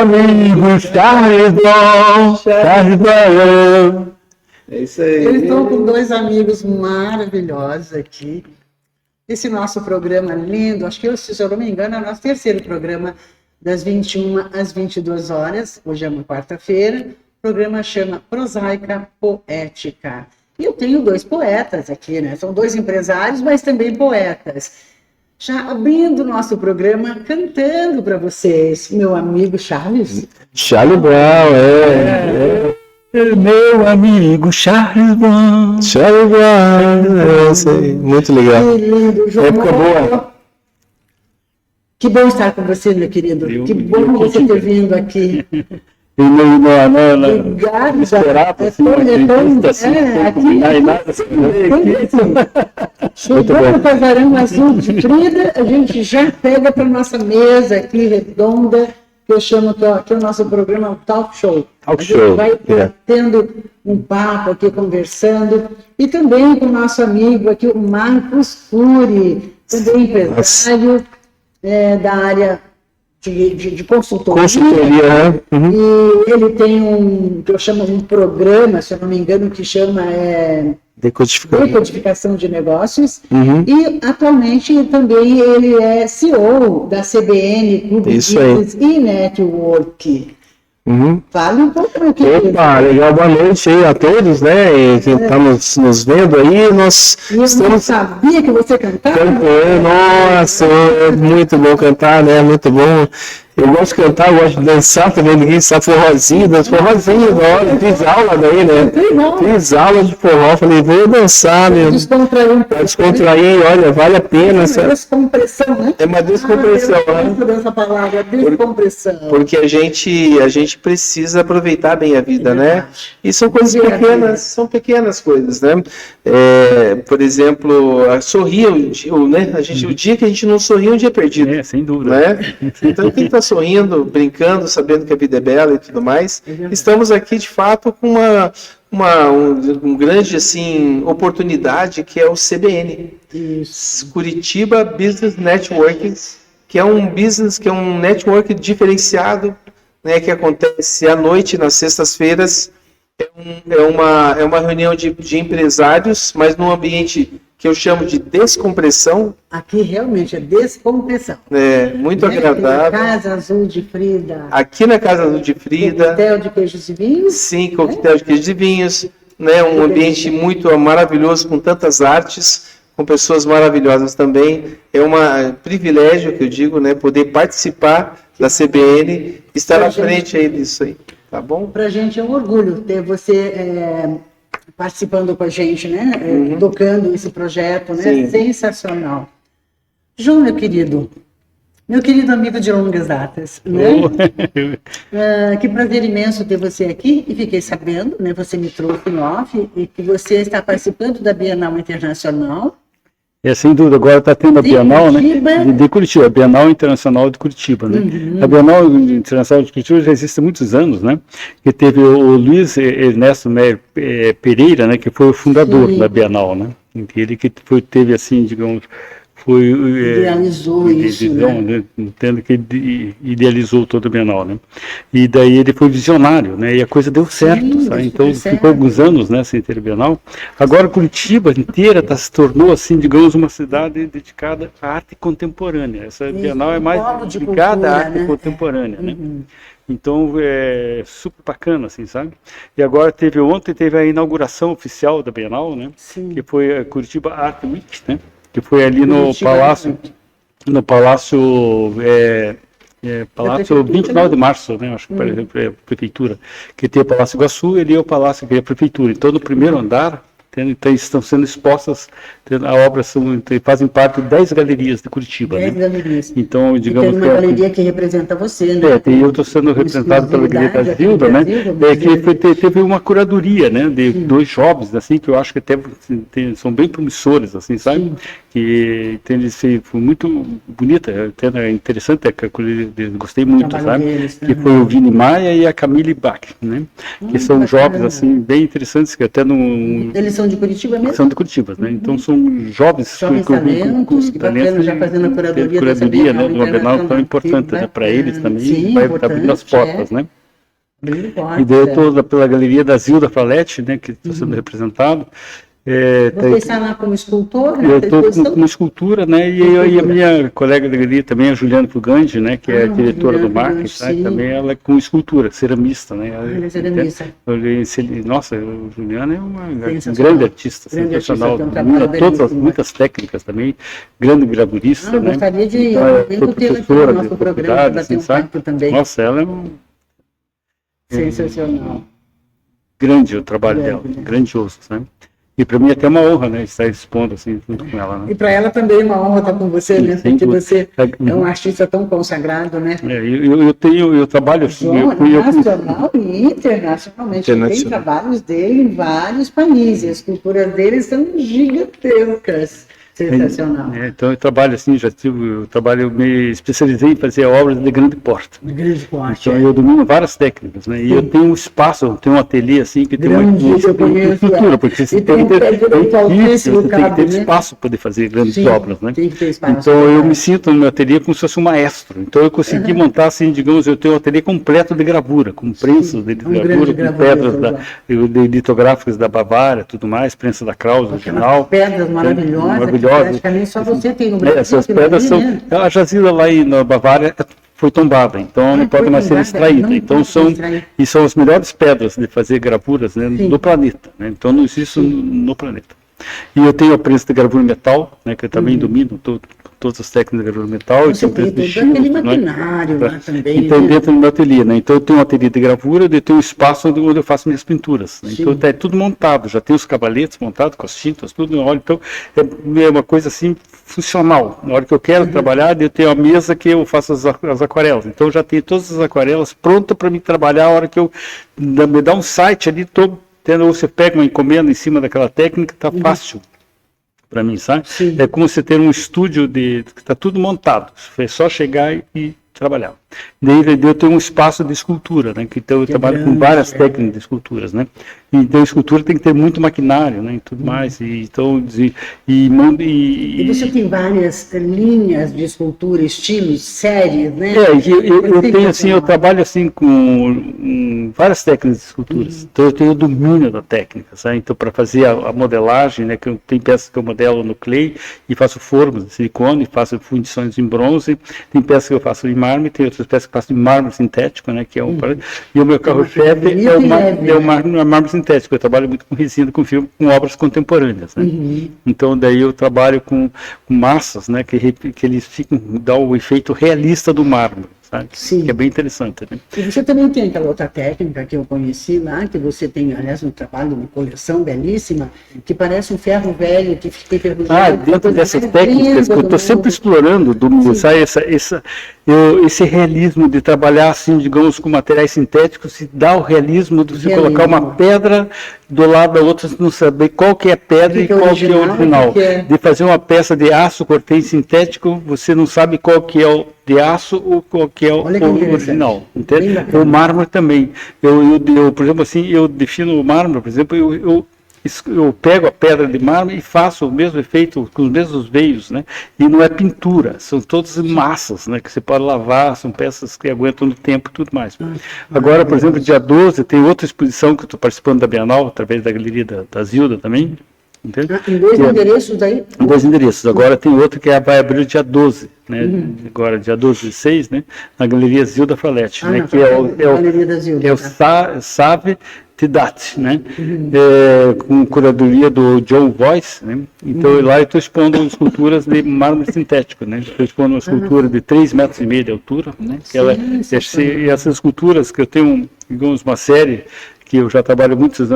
amigo Charles Bom. É isso aí. Eu estou com dois amigos maravilhosos aqui. Esse nosso programa lindo, acho que, se eu não me engano, é o nosso terceiro programa, das 21 às 22 horas. Hoje é uma quarta-feira. O programa chama Prosaica Poética. E eu tenho dois poetas aqui, né? São dois empresários, mas também poetas. Já abrindo o nosso programa, cantando para vocês, meu amigo Charles. Charlie Brown, meu amigo Charles Brown. Charlie Brown, eu sei, muito legal. Que lindo, João. Época boa. Que bom estar com você, meu querido. Que bom você ter vindo aqui. E não Obrigada. esperava assim, Chegando para Varão Azul de Frida, a gente já pega para nossa mesa aqui redonda, que eu chamo que é o nosso programa Talk Show. A gente vai tendo um papo aqui, conversando, e também com o nosso amigo aqui, o Marcos Cury, também empresário da área de consultoria. Consultoria, uhum. E ele tem que eu chamo um programa, se eu não me engano, que chama Decodificação de Negócios. Uhum. E atualmente também ele é CEO da CBN, Clube Business e Network. Uhum. Fale um pouco, meu querido. Opa, legal, boa noite aí a todos, né? Que estamos nos vendo aí. Nós não sabia que você cantava? Nossa, é muito bom cantar, né? Muito bom. Eu gosto de cantar, eu gosto de dançar também, ninguém sabe forrozinho, olha, fiz aula daí, né? Fiz aula de forró, falei, vou dançar, meu. Descontrair, olha, vale a pena. É uma descompressão, né? É uma descompressão, né? Essa palavra, descompressão. Porque a gente precisa aproveitar bem a vida, né? E são coisas pequenas, são pequenas coisas, né? Por exemplo, sorrir, né? O dia que a gente não sorri é um dia perdido. Sem dúvida. Né? Então tem que estar sorrindo, brincando, sabendo que a vida é bela e tudo mais. Estamos aqui, de fato, com uma grande assim, oportunidade, que é o CBN. Isso. Curitiba Business Networking, que é um business, que é um network diferenciado, né, que acontece à noite, nas sextas-feiras. É uma reunião de empresários, mas num ambiente que eu chamo de descompressão. Aqui realmente é descompressão. Muito agradável. Casa Azul de Frida. Aqui na Casa Azul de Frida. Coquetel de queijos e vinhos. Sim, coquetel de queijos e vinhos. Né? Um ambiente muito maravilhoso, com tantas artes, com pessoas maravilhosas também. É um privilégio, que eu digo, né? Poder participar da CBN, estar à frente aí disso aí. Tá bom? Para a gente é um orgulho ter você participando com a gente, né? Tocando esse projeto, né? Sim. Sensacional. João, meu querido amigo de longas datas, né? Que prazer imenso ter você aqui, e fiquei sabendo, né? Você me trouxe no off, e que você está participando da Bienal Internacional. Sem dúvida, agora está tendo a Bienal, né, de Curitiba, a Bienal Internacional de Curitiba, né? A Bienal Internacional de Curitiba já existe há muitos anos, né? Que teve o Luiz Ernesto Pereira, né, que foi o fundador da Bienal, né? Ele que teve assim, digamos, idealizou isso, né? Entendo que idealizou toda a Bienal, né? E daí ele foi visionário, né? E a coisa deu certo, sabe? Então ficou alguns anos, né, sem ter a Bienal. Agora Curitiba inteira se tornou, assim, digamos, uma cidade dedicada à arte contemporânea. Essa Bienal é mais dedicada à arte contemporânea, né? Então é super bacana, assim, sabe? E agora ontem teve a inauguração oficial da Bienal, né? Sim. Que foi a Curitiba Art Week, né? Que foi ali no Palácio 29 de março, né? Acho que, por exemplo, é a prefeitura, que tem o Palácio Iguaçu, ele é o palácio que é a prefeitura. Então, no primeiro andar, estão sendo expostas, a obra fazem parte de 10 galerias de Curitiba. 10 galerias. Então, digamos, tem uma galeria que representa você, né? Eu estou sendo representado pela galeria da Zilda, né? Que teve uma curadoria, né? De dois jovens, assim, que eu acho que até são bem promissores, assim, sabe? Sim. Que foi muito bonita, até interessante, gostei muito, sabe? Que foi o Vini Maia e a Camille Bach, né? Que são jovens, assim, bem interessantes, que até não... Eles são de Curitiba mesmo? São de Curitiba, né? Então são são jovens talentos, que bacana, já fazendo a curadoria né, de uma Bienal tão importante, né, para eles também, sim, vai abrir as portas, né? E daí eu estou pela galeria da Zilda Faletti, né, que está sendo representado. Você está lá como escultor? Eu estou com escultura, né? E a minha colega da galeria também, a Juliana Fugandi, né? Que é a diretora do marketing, tá? Também ela é com escultura, ceramista, né? Ela é ceramista. Nossa, a Juliana é uma grande artista, sensacional. Muitas técnicas também, grande gravurista, né? Gostaria de professora no nosso programa, para bater um papo também. Nossa, ela é sensacional. Grande o trabalho dela, grandioso, né? E para mim é até uma honra, né, estar expondo assim junto com ela, né? E para ela também é uma honra estar com você, né? Porque você é um artista tão consagrado, né? Eu trabalho assim, nacional e internacionalmente. Tem trabalhos dele em vários países. As esculturas dele são gigantescas. Sensacional. Então eu trabalho assim, eu me especializei em fazer obras de grande porte. De grande porte. Então eu domino várias técnicas, né? E eu tenho um espaço, eu tenho um ateliê assim que tem uma estrutura, porque você tem que ter espaço para poder fazer grandes obras, né? Então eu me sinto no meu ateliê como se fosse um maestro. Então eu consegui montar assim, digamos, eu tenho um ateliê completo de gravura, com prensas de gravura, com pedras litográficas da Bavária, tudo mais, prensa da Krause original. Pedras maravilhosas. Praticamente só você tem no Brasil. Essas pedras são. A jazida lá na Bavária foi tombada, então não pode mais ser extraída. Então são as melhores pedras de fazer gravuras, né, do planeta. Né? Então não existe no planeta. E eu tenho a prensa de gravura metal, né, que eu também domino todas as técnicas de gravura metal. Você tem todo aquele maquinário lá também. Então dentro do meu ateliê, né? Então eu tenho um ateliê de gravura, eu tenho um espaço onde eu faço minhas pinturas. Né? Então está tudo montado, já tem os cavaletes montados com as tintas, tudo. Então é uma coisa assim funcional. Na hora que eu quero trabalhar, eu tenho a mesa que eu faço as aquarelas. Então já tenho todas as aquarelas prontas para me trabalhar. A hora que eu me dá um site ali, ou você pega uma encomenda em cima daquela técnica, está fácil para mim, sabe? Sim. É como você ter um estúdio que está tudo montado. É só chegar e trabalhar. Daí eu tenho um espaço de escultura, né? Então eu trabalho com várias técnicas de esculturas, né? Então a escultura tem que ter muito maquinário, né? E tudo mais. E você tem várias linhas de escultura, estilos, séries, né? Eu tenho assim, eu trabalho assim com várias técnicas de esculturas. Então eu tenho o domínio da técnica, sabe? Então para fazer a modelagem, né? Que tem peças que eu modelo no clay e faço formas de silicone, faço fundições em bronze. Tem peças que eu faço em mármore, tem outras peças que eu faço em mármore sintético, né? Que é e o meu carro-chefe é o mármore sintético. Eu trabalho muito com resina, com fio, com obras contemporâneas, né? Então daí eu trabalho com massas, né? Que eles dão o efeito realista do mármore. Sim. Que é bem interessante, né? E você também tem aquela outra técnica que eu conheci lá, que você tem, aliás, um trabalho, uma coleção belíssima, que parece um ferro velho que fica enferrujado. Dentro dessas técnicas que eu estou sempre explorando, sabe, esse realismo de trabalhar, assim, digamos, com materiais sintéticos, e dá o realismo de você colocar uma pedra do lado da outra, não saber qual que é a pedra e qual que é o original. De fazer uma peça de aço cortês sintético, você não sabe qual que é o de aço ou qual que é o original. Entende? O mármore também. Por exemplo, assim, eu defino o mármore, por exemplo, eu pego a pedra de mármore e faço o mesmo efeito com os mesmos veios, né? E não é pintura, são todas massas, né? Que você pode lavar, são peças que aguentam no tempo e tudo mais. Agora, por exemplo, dia 12 tem outra exposição que eu estou participando da Bienal, através da galeria da Zilda também. Entende? Em dois endereços aí? Em dois endereços. Agora tem outro que vai abrir dia 12, né? Agora, dia 12 de 6, né? Na Galeria Zilda Faletti, né? Que é o Save Tidat, né? Com curadoria do John Voice, né? Então lá eu estou expondo esculturas de mármore sintético, né? Estou expondo uma escultura de 3,5 metros de altura, né? E essas esculturas que eu tenho, digamos, uma série que eu já trabalho muitos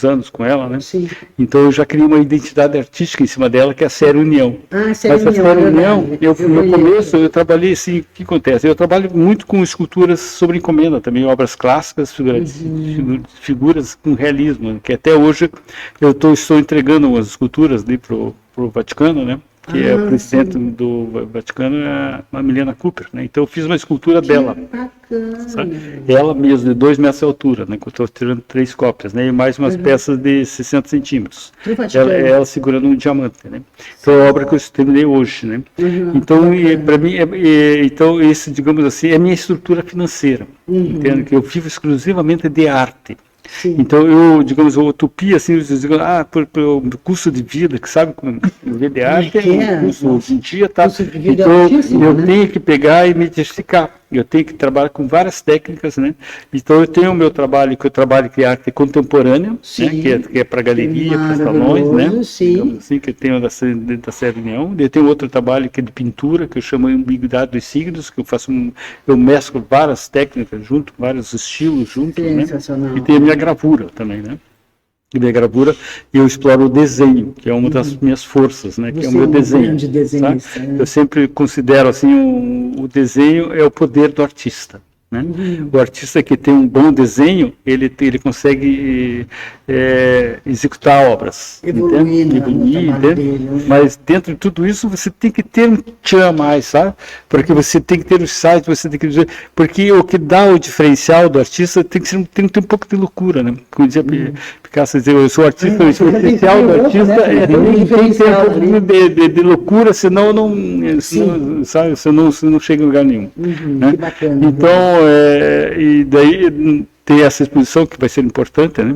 anos com ela, né? Sim. Então eu já criei uma identidade artística em cima dela, que é a Série União. Mas a Série União, no começo eu trabalhei assim, o que acontece? Eu trabalho muito com esculturas sobre encomenda também, obras clássicas, figuras com realismo, que até hoje eu estou entregando umas esculturas ali pro Vaticano, né? que é o presidente do Vaticano, é a Milena Cooper, né? Então eu fiz uma escultura dela. Sabe? Ela mesma, de 2 metros de altura, né? Que eu estou tirando 3 cópias, né? E mais umas peças de 60 centímetros. Ela segurando um diamante, né? Então é a obra que eu terminei hoje, né? Então, para mim, então, esse, digamos assim, é minha estrutura financeira. Entende? Que eu vivo exclusivamente de arte. Sim. Então, eu, digamos, a utopia, assim, eu digo, por custo de vida, que sabe, viver de arte é um custo hoje em dia, tá? Então, eu tenho que pegar e me diversificar. Eu tenho que trabalhar com várias técnicas, né? Então, eu tenho o meu trabalho, que eu trabalho com arte contemporânea, né? Que é para galeria, para salões, né? Digamos assim, que eu tenho dentro da série Neon. Eu tenho outro trabalho que é de pintura, que eu chamo Ambiguidade dos Signos, que eu faço eu mesclo várias técnicas junto, vários estilos juntos, né? E tem a minha gravura também, né? E minha gravura, eu exploro o desenho, que é uma das minhas forças, né? Que é o meu desenho. Eu sempre considero assim, o desenho é o poder do artista. Né? O artista que tem um bom desenho, ele consegue executar obras, evoluir, mas dentro de tudo isso você tem que ter um tchan a mais, sabe? Porque você tem que ter os sites, você tem que dizer, porque o que dá o diferencial do artista tem que ter um pouco de loucura, né? Como dizia Picasso, dizer, eu sou artista, o diferencial do artista tem que ter um pouco de loucura, senão sabe? Você não chega em lugar nenhum. Né? Que bacana. Então, e daí tem essa exposição que vai ser importante, né?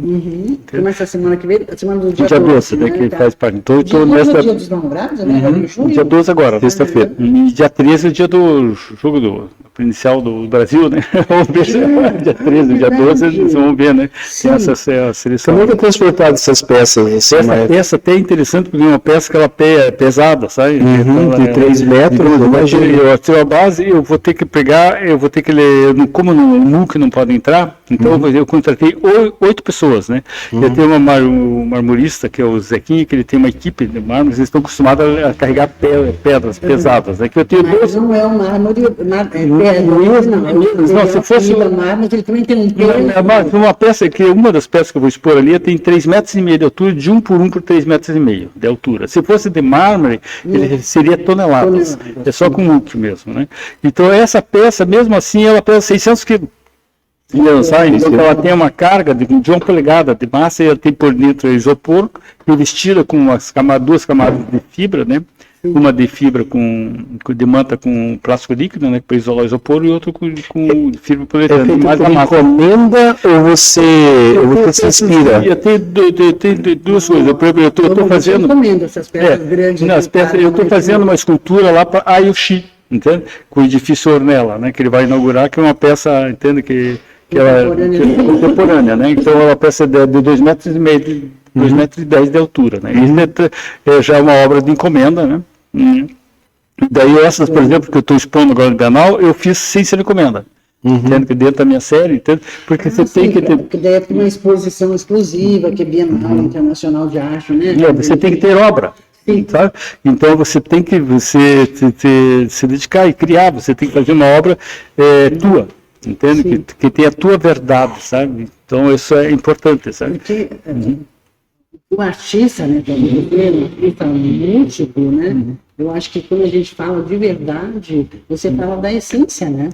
Começa a semana que vem, a semana do dia 12, né? Que faz parte. Então, eu estou nessa. Dia dos Namorados, né? Dia 12 agora, sexta-feira. E dia 13 é o dia do jogo inicial do Brasil, né? Vamos ver se dia 13, dia 12, eles vão ver, né? Tem essa seleção. Como é que é transportado essas peças? Essa peça até é interessante, porque é uma peça que ela é pesada, sabe? De 3 metros, eu tiro a base, eu vou ter que pegar, ler, como no MOOC não pode entrar, então eu contratei 8 pessoas, né? Eu tenho um marmorista, que é o Zequinha, que ele tem uma equipe de mármores, eles estão acostumados a carregar pedras pesadas, né? Que eu tenho mas não é um mármore, não, se fosse mármore, ele também tem um peso. Uma peça, que uma das peças que eu vou expor ali tem 3,5 metros de altura, de 1 por 1 por 3,5 metros de altura. Se fosse de mármore, ele seria toneladas. É só com MOOC mesmo, né? Então essa peça, mesmo assim, ela pesa 600 quilos. Então ela tem uma carga de 1 polegada de massa e ela tem por dentro isopor, revestida com 2 camadas de fibra, né? Uma de fibra de manta com plástico líquido, né, para isolar o isopor, e outra com fibra poliuretano. É feito por encomenda ou você se inspira? Tem 2 coisas. Eu estou fazendo... essas peças grandes. Eu estou fazendo uma escultura lá para Ayushi, entende? Com o edifício Ornella, né, que ele vai inaugurar, que é uma peça, entende, que ela é contemporânea, né? Então é uma peça de 2,5 metros, 2,10 metros de altura, né? Isso já é uma obra de encomenda, né? Daí essas, por exemplo, que eu estou expondo agora no Bienal, eu fiz sem ser encomenda. Entende? Que dentro da minha série, entende? Porque você tem que ter... Porque daí é uma exposição exclusiva, que é Bienal Internacional de Arte, né? Você tem que ter obra. Sabe? Então você tem que se dedicar e criar, você tem que fazer uma obra tua, entende? Que tenha a tua verdade, sabe? Então isso é importante, sabe? Porque o artista, né, um artista múltiplo, né? Eu acho que quando a gente fala de verdade, você fala da essência, né?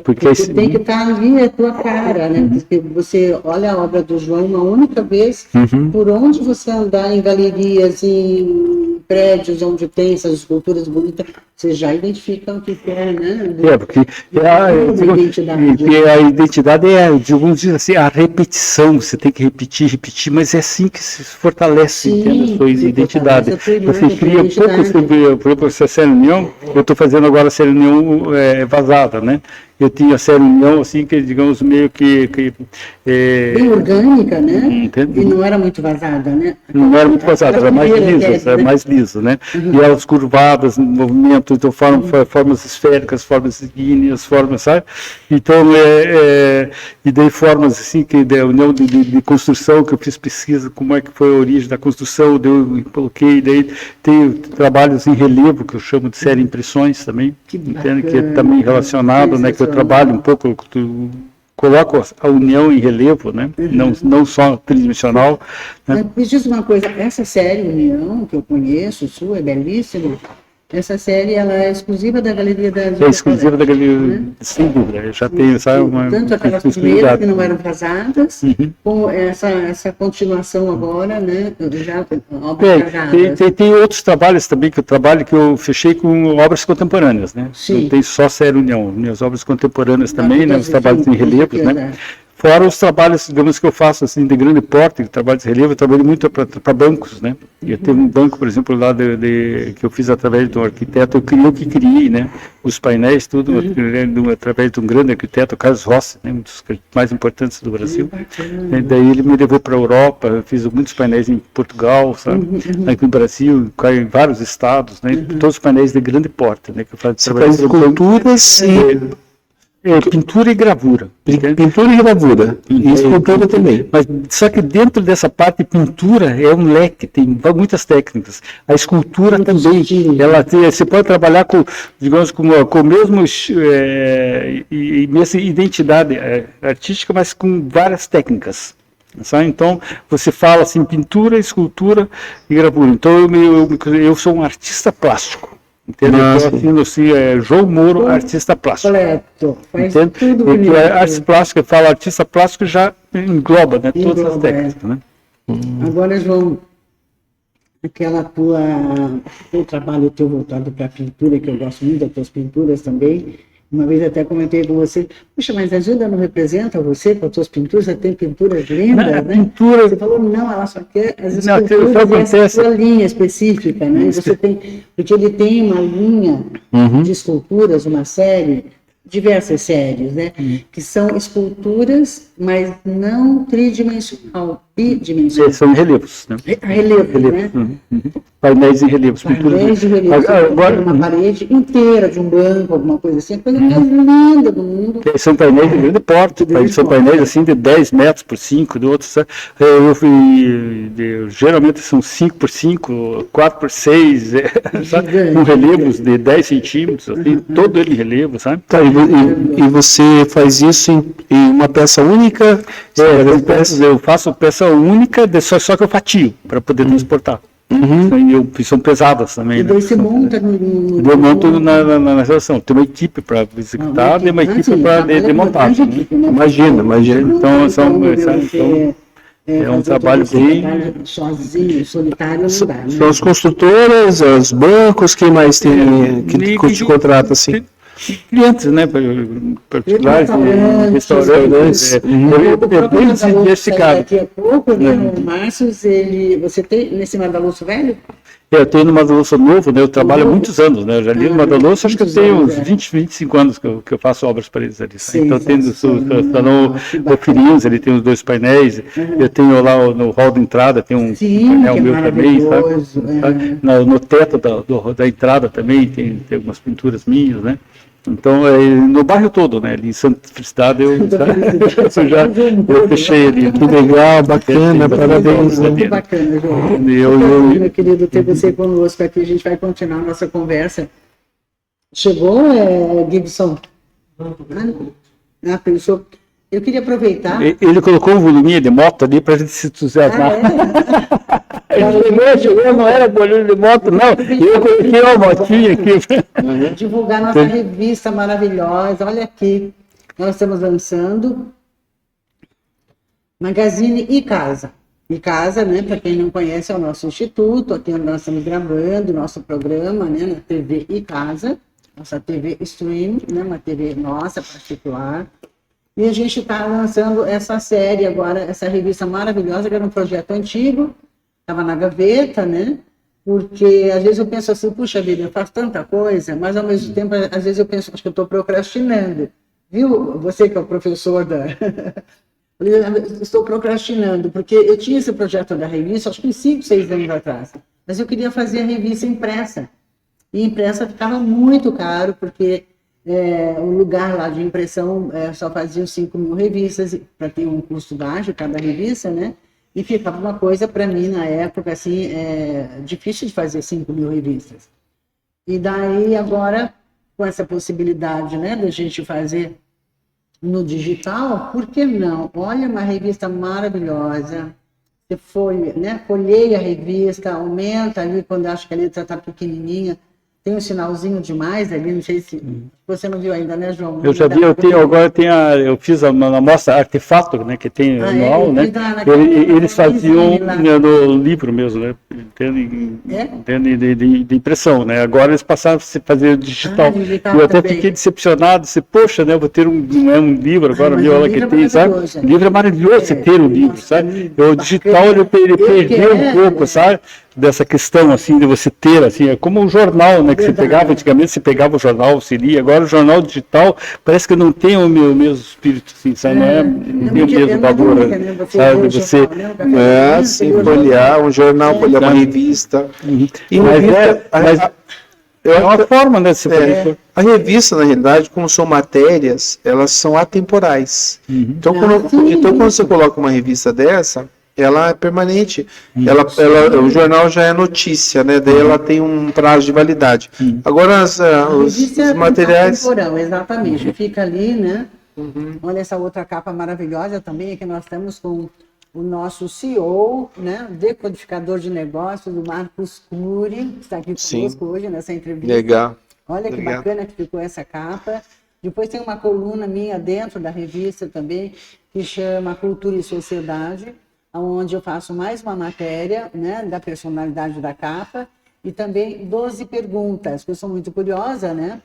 Porque você tem que estar ali a tua cara, né? Porque você olha a obra do João uma única vez, por onde você andar em galerias, em prédios onde tem essas esculturas bonitas, você já identifica o que é, né? Porque a identidade alguns dizem assim, a repetição, você tem que repetir, mas é assim que se fortalece a sua identidade. Você cria por exemplo, essa série União, eu estou fazendo agora a série União vazada, né? Eu tinha a série União, assim, que digamos, meio que bem orgânica, né? Entende? E não era muito vazada, né? Não era muito vazada, era mais lisa, né? E elas curvadas, movimento, então formas esféricas, formas ígneas, formas, sabe? Então, e daí formas, assim, que da união de construção, que eu fiz pesquisa, como é que foi a origem da construção, eu coloquei, daí tem trabalhos em relevo, que eu chamo de série Impressões também, entende? Que é também relacionado, né? Que eu trabalho um pouco coloco a união em relevo, né? Não só tridimensional. Né? Me diz uma coisa, essa série União, que eu conheço, sua, é belíssima. Essa série, ela é exclusiva da Galeria das... É exclusiva da Galeria, né? Sem dúvida. Eu já tenho, sabe, uma... Tanto aquelas primeiras que não eram casadas, como essa continuação agora, né? Já, tem outros trabalhos também, que eu fechei com obras contemporâneas, né? Sim. Não tem só série União. Minhas obras contemporâneas também, né? Os trabalhos em relevos, né? Fora os trabalhos, digamos, que eu faço assim, de grande porte, trabalhos de relevo, eu trabalho muito para bancos, né? Eu tenho um banco, por exemplo, lá que eu fiz através de um arquiteto, eu que criei, né? Os painéis, tudo, através de um grande arquiteto, Carlos Rossi, né? Um dos mais importantes do Brasil. E daí ele me levou para a Europa, eu fiz muitos painéis em Portugal, sabe? Aqui no Brasil, em vários estados, né? Todos os painéis de grande porte, né? Que eu faço. Você faz esculturas e... pintura e gravura. Pintura e gravura. E escultura também. Mas só que dentro dessa parte de pintura é um leque, tem muitas técnicas. A escultura também, você pode trabalhar com, digamos, com o mesmo mesma identidade artística, mas com várias técnicas. Sabe? Então, você fala assim, pintura, escultura e gravura. Então, eu sou um artista plástico. Entendeu? Então, assim, João Moro, artista plástico. Completo. Faz tudo bonito. Arte plástica, fala artista plástico, já engloba, né, todas as técnicas. Né? Agora, João, teu trabalho teu voltado para a pintura, que eu gosto muito das tuas pinturas também. Uma vez até comentei com você, puxa, mas a Gilda não representa você com as suas pinturas? Você tem pinturas lindas, né? Pintura... Você falou, não, ela só quer as esculturas dessa linha específica, né? Você tem, porque ele tem uma linha de esculturas, uma série, diversas séries, né? Que são esculturas, mas não tridimensional, bidimensional. São relevos, né? Relevos, né? Painéis em relevos. Painéis de relevos. Agora, uma parede inteira de um banco, alguma coisa assim, a coisa mais linda do mundo. São painéis de grande porte, são painéis assim de 10 metros por 5, de outros. Geralmente são 5 por 5, 4 por 6, com relevos de 10 centímetros, assim, todo ele em relevo, sabe? Tá, e você faz isso em uma peça única? Eu faço peça única, só que eu fatio, para poder transportar. São pesadas também. E daí você monta Eu monto na relação. Tem uma equipe para executar e uma equipe para de montagem. Né? Imagina. Então, é um trabalho bem... Sozinho, solitário, não dá, né? São as construtoras, os bancos, quem mais tem que te contrata assim? Clientes, né, particulares, restaurantes, bem diversificado. Daqui a pouco, né, o Márcio, você tem nesse Madaloso velho? Eu tenho no Madaloso novo, né, eu trabalho há muitos anos, né, eu já li no Madaloso, acho que eu tenho uns 20, 25 anos que eu faço obras para eles ali. Então tem o salão Ofirinos, ele tem os 2 painéis, eu tenho lá no hall de entrada, tem um painel meu também, sabe? No teto da entrada também tem algumas pinturas minhas, né. Então, no bairro todo, né? Ali em Santa Felicidade, eu fechei ali. Que legal, bacana, parabéns. Muito bacana, João. Meu querido, ter você conosco aqui, a gente vai continuar a nossa conversa. Chegou, Gibson? Pensou? Eu queria aproveitar. Ele colocou um voluminho de moto ali para a gente se entusiasmar. Chegou, não era barulho de moto, não. Eu coloquei uma motinha aqui. Divulgar nossa revista maravilhosa. Olha aqui, nós estamos lançando Magazine e Casa. E Casa, né, para quem não conhece, é o nosso instituto, aqui onde nós estamos gravando o nosso programa, né, na TV e Casa, nossa TV Stream, né, uma TV nossa particular. E a gente está lançando essa série agora, essa revista maravilhosa, que era um projeto antigo, estava na gaveta, né? Porque às vezes eu penso assim, puxa vida, eu faço tanta coisa, mas ao mesmo tempo, às vezes eu penso, acho que eu estou procrastinando. Viu? Você que é o professor da... Estou procrastinando, porque eu tinha esse projeto da revista, acho que uns 5, 6 anos atrás, mas eu queria fazer a revista impressa. E impressa ficava muito caro, porque... o lugar lá de impressão só fazia 5 mil revistas, para ter um custo baixo cada revista, né? E ficava uma coisa, para mim, na época, assim, difícil de fazer 5 mil revistas. E daí, agora, com essa possibilidade, né, da gente fazer no digital, por que não? Olha, uma revista maravilhosa. Você foi, né? Folheia a revista, aumenta ali quando acha que a letra está pequenininha. Tem um sinalzinho demais ali, não sei se você não viu ainda, né, João? Eu já vi, eu fiz na mostra Artefato, né, que tem anual, né? Eles faziam no livro mesmo, né? De impressão, né? Agora eles passaram a fazer digital. Eu até fiquei decepcionado, poxa, né, eu vou ter um livro agora, olha lá que tem, sabe? O livro é maravilhoso você ter um livro, sabe? O digital ele perdeu um pouco, sabe? Dessa questão, assim, de você ter, assim, é como um jornal, né, que você pegava, antigamente você pegava o jornal, você lia, agora o jornal digital parece que não tem o mesmo espírito, assim, sabe, não tem o mesmo valor, sabe, você... Sim, folhear um jornal, folhear uma revista. E é uma forma, né, de se fazer. A revista, na realidade, como são matérias, elas são atemporais. Então, quando você coloca uma revista dessa, ela é permanente. O jornal já é notícia, né? Daí ela tem um prazo de validade. Agora, os materiais... Temporal, exatamente. Fica ali, né? Olha essa outra capa maravilhosa também, aqui nós estamos com o nosso CEO, né? Decodificador de negócios, o Marcos Cury, que está aqui conosco hoje nessa entrevista. Legal. Olha que bacana que ficou essa capa. Depois tem uma coluna minha dentro da revista também, que chama Cultura e Sociedade, onde eu faço mais uma matéria, né, da personalidade da capa, e também 12 perguntas, que eu sou muito curiosa, né?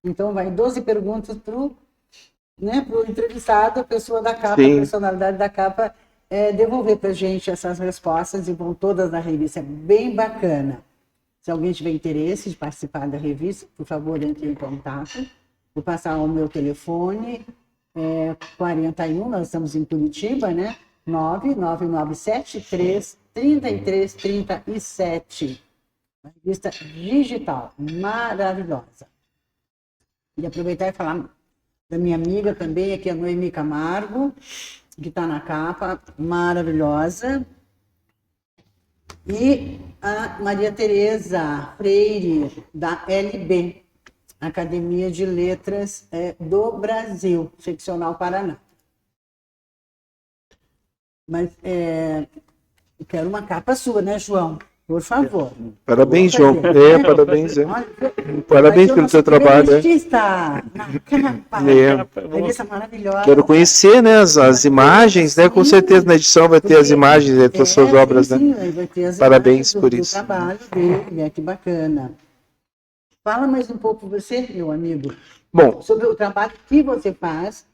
Então vai 12 perguntas para o entrevistado, a pessoa da capa, a personalidade da capa, devolver para a gente essas respostas, e vão todas na revista. É bem bacana. Se alguém tiver interesse de participar da revista, por favor, entre em contato. Vou passar o meu telefone, 41, nós estamos em Curitiba, né? 999733337. Uma revista digital, maravilhosa. E aproveitar e falar da minha amiga também, aqui a Noemi Camargo, que está na capa, maravilhosa. E a Maria Tereza Freire, da LB, Academia de Letras do Brasil, seccional Paraná. Mas eu quero uma capa sua, né, João? Por favor. Parabéns, João. Parabéns. Parabéns pelo seu trabalho. Revista maravilhosa. Quero conhecer, né, as imagens, né? Com certeza na edição vai ter as imagens das suas obras, né? Vai ter as Parabéns por do isso. Trabalho dele, que bacana. Fala mais um pouco você, meu amigo. Bom, sobre o trabalho que você faz,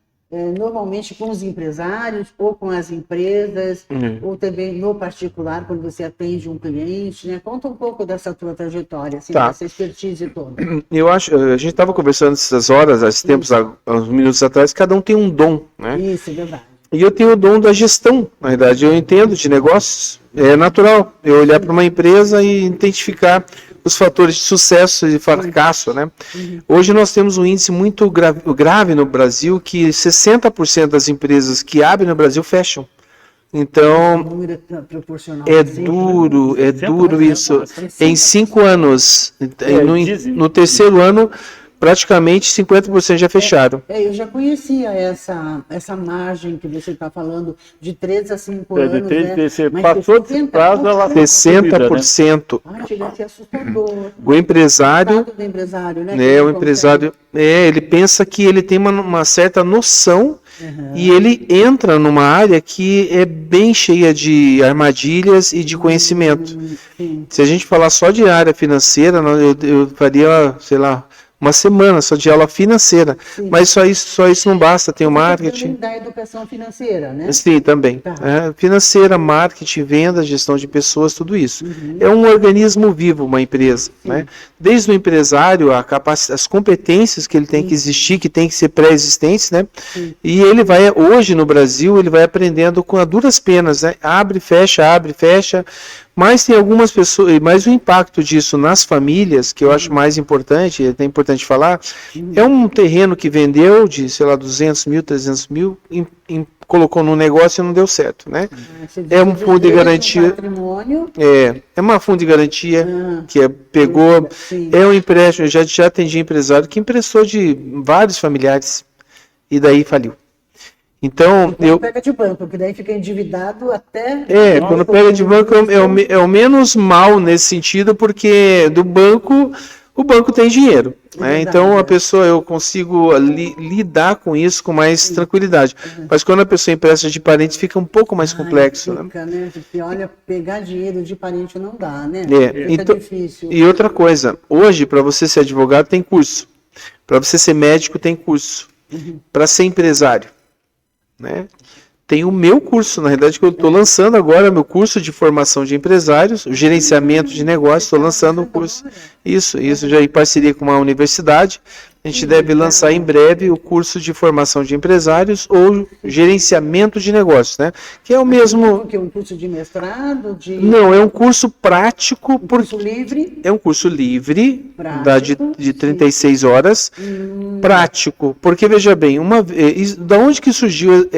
normalmente com os empresários, ou com as empresas, ou também no particular, quando você atende um cliente, né? Conta um pouco dessa tua trajetória, assim, dessa expertise toda. Eu acho, a gente estava conversando essas horas, esses tempos, há uns minutos atrás, cada um tem um dom, né? Isso, é verdade. E eu tenho o dom da gestão, na verdade, eu entendo de negócios, é natural eu olhar para uma empresa e identificar os fatores de sucesso e fracasso, né? Hoje nós temos um índice muito grave no Brasil, que 60% das empresas que abrem no Brasil fecham. Então, é duro isso. Em 5 anos, no terceiro ano, praticamente 50% já fecharam. Eu já conhecia essa margem que você está falando, de 3 a 5 anos, né? Passou desse prazo, ela 60%. Chega a ser assustador. O empresário, né? O empresário, ele pensa que ele tem uma certa noção, e ele entra numa área que é bem cheia de armadilhas e de conhecimento. Se a gente falar só de área financeira, eu faria, sei lá, uma semana só de aula financeira. Mas só isso não basta, tem o marketing. Da educação financeira, né? Sim, também. Financeira, marketing, venda, gestão de pessoas, tudo isso. É um organismo vivo, uma empresa. Né? Desde o empresário, as competências que ele tem que existir, que tem que ser pré-existentes, né? E ele vai, hoje no Brasil, ele vai aprendendo com duras penas, né? Abre, fecha. Mas tem algumas pessoas, mas o impacto disso nas famílias, que eu acho mais importante, é até importante falar, é um terreno que vendeu de, sei lá, 200 mil, 300 mil, colocou no negócio e não deu certo, né? É um fundo de garantia. É uma fundo de garantia que pegou, é um empréstimo, eu já atendi empresário que emprestou de vários familiares e daí faliu. Então, Quando pega de banco, porque daí fica endividado até... quando pega de banco é o menos mal nesse sentido, porque do banco, o banco tem dinheiro, né? verdade, Então a pessoa, eu consigo lidar com isso com mais tranquilidade. Mas quando a pessoa empresta de parentes, fica um pouco mais complexo, né? Fica, né? Porque, olha, pegar dinheiro de parente não dá, né? Fica Então, difícil. e outra coisa, hoje, para você ser advogado, tem curso. Para você ser médico, tem curso. Para ser empresário, né? Tem o meu curso, na realidade, que eu estou lançando agora, meu curso de formação de empresários, o gerenciamento de negócios, estou lançando um curso. Isso já em parceria com uma universidade. A gente deve lançar em breve o curso de formação de empresários ou gerenciamento de negócios, né? Que é o mesmo... Porque um curso de mestrado, Não, é um curso prático, curso livre, é um curso livre, prático, de 36 horas, prático, porque veja bem, da onde que surgiu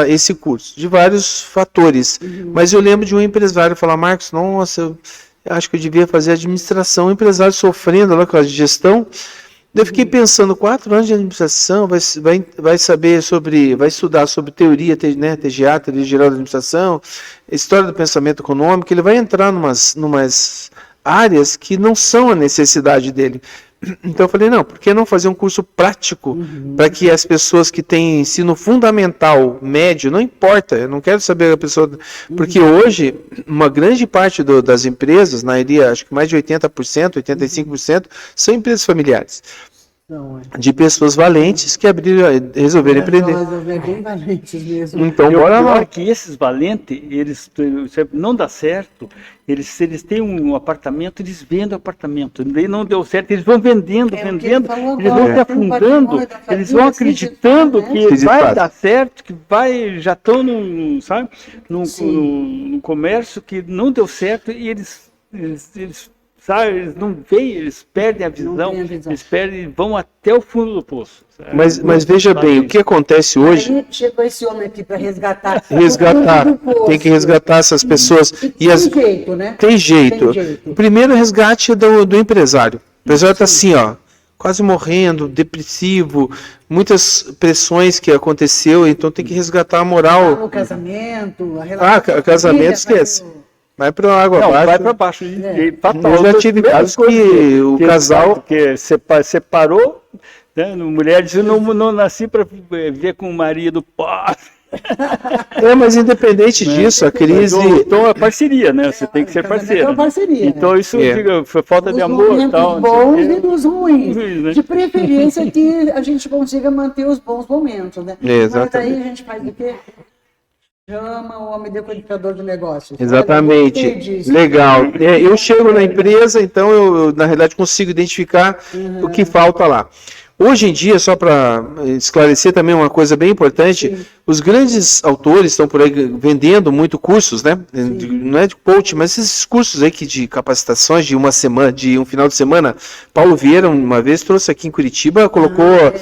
esse curso? De vários fatores, mas eu lembro de um empresário falar, Marcos, nossa, eu acho que eu devia fazer administração, um empresário sofrendo lá com a gestão. Eu fiquei pensando, 4 anos de administração, vai estudar sobre teoria, né, TGA, Teoria Geral da Administração, história do pensamento econômico, ele vai entrar numas áreas que não são a necessidade dele. Então eu falei, não, por que não fazer um curso prático para que as pessoas que têm ensino fundamental, médio, não importa, eu não quero saber a pessoa... Porque hoje, uma grande parte das empresas, na maioria, acho que mais de 80%, 85%, são empresas familiares. De pessoas valentes que resolveram empreender. bem valentes mesmo. Então, bora lá. Que esses valentes, eles não dá certo, eles têm um apartamento, eles vendem o apartamento. Daí não deu certo, eles vão vendendo, eles vão se afundando, eles vão acreditando que vai dar certo, que já estão num comércio que não deu certo e eles sabe, eles não veem, eles perdem a visão, eles vão até o fundo do poço. Mas veja bem, o que acontece hoje... Aí chegou esse homem aqui para resgatar. Tem que resgatar essas pessoas. Tem jeito, né? Tem jeito. O primeiro resgate é do empresário. O empresário está assim, ó, quase morrendo, depressivo, muitas pressões que aconteceu, então tem que resgatar a moral. O casamento, a relação. Casamento, esquece. Vai para água abaixo. Vai para baixo. Eu já tive casos que o casal... Que separou, né? Mulher diz, não nasci para viver com o marido pobre. Mas independente disso, a crise... Então é parceria, né? Você tem que ser parceiro. É parceria, então isso fica falta de amor e tal. Os bons e dos ruins. Né? De preferência que a gente consiga manter os bons momentos, né? Exatamente. Mas daí a gente faz o quê? Chama o homem decodificador de negócios. Exatamente. Legal. Eu chego na empresa, então eu na realidade consigo identificar o que falta lá. Hoje em dia, só para esclarecer também uma coisa bem importante, os grandes autores estão por aí vendendo muito cursos, né? Não é de coaching, mas esses cursos aí de capacitações de uma semana, de um final de semana. Paulo Vieira, uma vez, trouxe aqui em Curitiba, colocou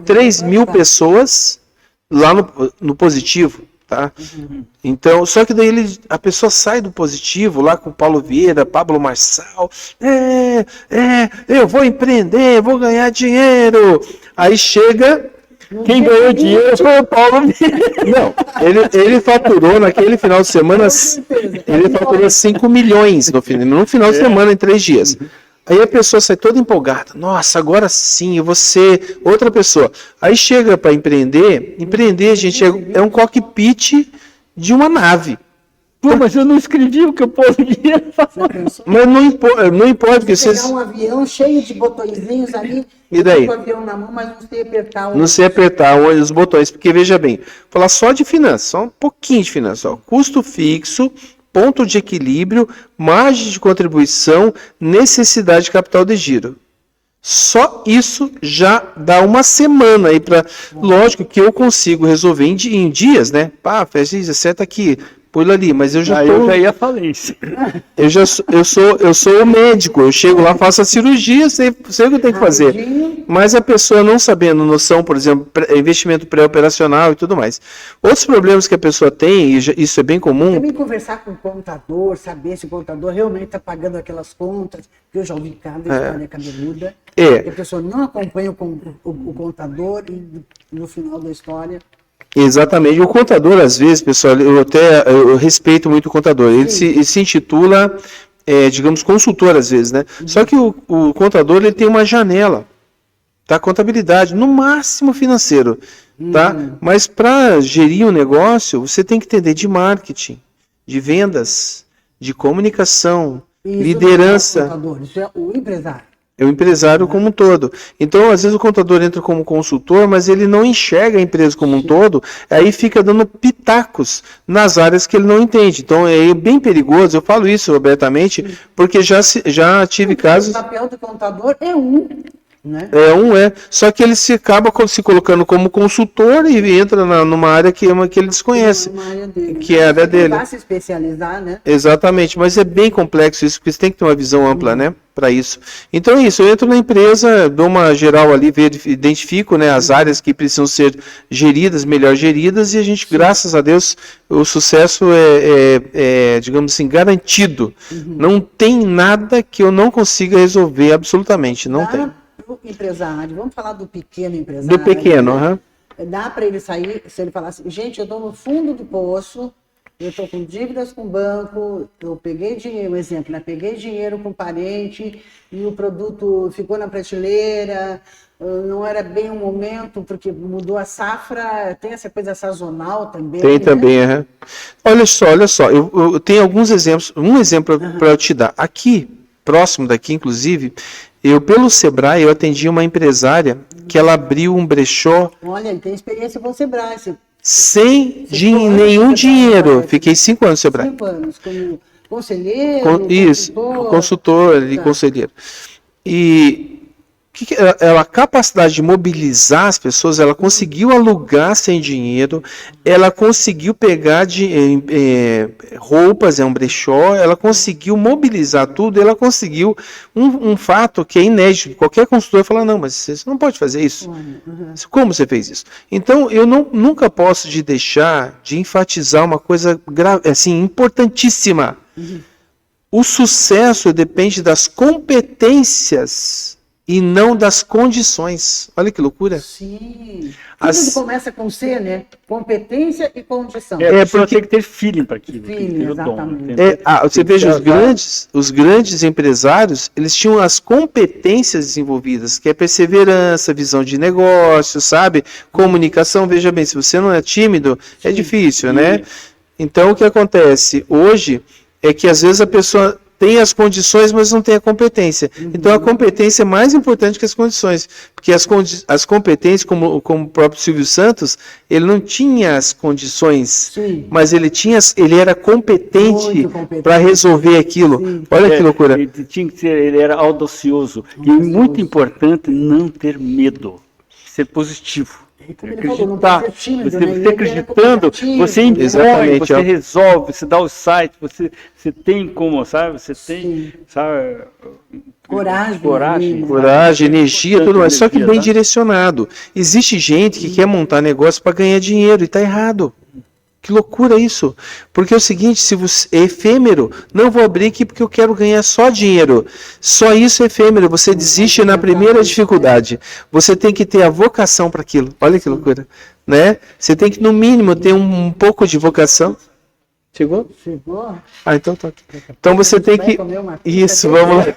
3.000 pessoas lá no positivo. Tá? Então, só que daí a pessoa sai do positivo lá com o Paulo Vieira, Pablo Marçal, eu vou empreender, vou ganhar dinheiro. Aí chega, quem ganhou dinheiro foi o Paulo Vieira. Não, ele faturou naquele final de semana, ele faturou 5 milhões no final de semana, em 3 dias. Aí a pessoa sai toda empolgada. Nossa, agora sim, eu vou ser outra pessoa. Aí chega para empreender, gente, é um cockpit de uma nave. Pô, mas eu não escrevi o que eu poderia falar. Mas não importa. Porque você pegar um avião cheio de botõezinhos ali, e daí? Com o avião na mão, mas não sei apertar. Não sei apertar os botões, porque veja bem, falar só de finanças, só um pouquinho de finanças. Ó. Custo fixo, ponto de equilíbrio, margem de contribuição, necessidade de capital de giro. Só isso já dá uma semana aí para... Lógico que eu consigo resolver em dias, né? Faz isso, acerta aqui, põe ali, mas eu já eu já ia falar isso. Eu sou o médico, eu chego lá, faço a cirurgia, sei o que eu tenho que fazer. Mas a pessoa não sabendo noção, por exemplo, investimento pré-operacional e tudo mais. Outros problemas que a pessoa tem, e isso é bem comum... Também conversar com o contador, saber se o contador realmente está pagando aquelas contas, que eu já ouvi cada história cabeluda, que a pessoa não acompanha o contador e no final da história... Exatamente. O contador, às vezes, pessoal, eu respeito muito o contador. Ele se intitula, digamos, consultor, às vezes, né? Só que o contador, ele tem uma janela, tá? Contabilidade, no máximo financeiro, tá? Mas para gerir um negócio, você tem que entender de marketing, de vendas, de comunicação, liderança. Não é o contador, isso é o empresário. É o empresário como um todo. Então, às vezes, o contador entra como consultor, mas ele não enxerga a empresa como um todo, aí fica dando pitacos nas áreas que ele não entende. Então, é bem perigoso, eu falo isso abertamente, porque já tive casos... O papel do contador é um, né? Só que ele acaba se colocando como consultor e entra numa área que ele desconhece. Uma área dele. Que é a área dele. Vai se especializar, né? Exatamente, mas é bem complexo isso, porque você tem que ter uma visão ampla, né, para isso. Então é isso, eu entro na empresa, dou uma geral ali, identifico, né, as áreas que precisam ser geridas, melhor geridas, e a gente, graças a Deus, o sucesso digamos assim, garantido. Não tem nada que eu não consiga resolver, absolutamente, não tem. O empresário, vamos falar do pequeno empresário. Do pequeno, né? Dá para ele sair, se ele falar assim, gente, eu estou no fundo do poço, eu estou com dívidas com o banco, eu peguei dinheiro, um exemplo, né? Peguei dinheiro com parente e o produto ficou na prateleira, não era bem o momento, porque mudou a safra, tem essa coisa sazonal também. Tem né? também, Olha só, eu tenho alguns exemplos, um exemplo para eu te dar. Aqui, próximo daqui, inclusive, pelo Sebrae, eu atendi uma empresária que ela abriu um brechó. Olha, ele tem experiência com o Sebrae. Sem nenhum dinheiro. Fiquei 5 anos no Sebrae. 5 anos, como conselheiro, Isso, consultor e conselheiro. E a capacidade de mobilizar as pessoas, ela conseguiu alugar sem dinheiro, ela conseguiu pegar roupas, um brechó, ela conseguiu mobilizar tudo, ela conseguiu um fato que é inédito. Qualquer consultor fala, não, mas você não pode fazer isso. Como você fez isso? Então, eu nunca posso deixar de enfatizar uma coisa assim, importantíssima. O sucesso depende das competências e não das condições. Olha que loucura. Sim. Tudo começa com C, né? Competência e condição. Porque tem que ter feeling para aquilo. Feeling, exatamente. Você veja, os grandes empresários, eles tinham as competências desenvolvidas, que é perseverança, visão de negócio, sabe? Comunicação. Veja bem, se você não é tímido, é difícil, né? Então, o que acontece hoje é que, às vezes, a pessoa tem as condições, mas não tem a competência. Então, a competência é mais importante que as condições. Porque as competências, como o próprio Silvio Santos, ele não tinha as condições, mas ele era competente para resolver aquilo. Sim. Olha que loucura. Ele era audacioso. E muito importante, não ter medo. Ser positivo. Acreditar, você acreditando, você impõe, você resolve, você dá o site, você tem como, sabe? Você tem, sabe? Coragem, energia, tudo mais. Só que bem direcionado. Existe gente que quer montar negócio para ganhar dinheiro e está errado. Que loucura isso. Porque é o seguinte, se você é efêmero, não vou abrir aqui porque eu quero ganhar só dinheiro. Só isso é efêmero, você desiste na primeira dificuldade. Você tem que ter a vocação para aquilo. Olha que loucura, né? Você tem que no mínimo ter um pouco de vocação. Chegou? Então tá. Então você tem que... Isso, vamos lá.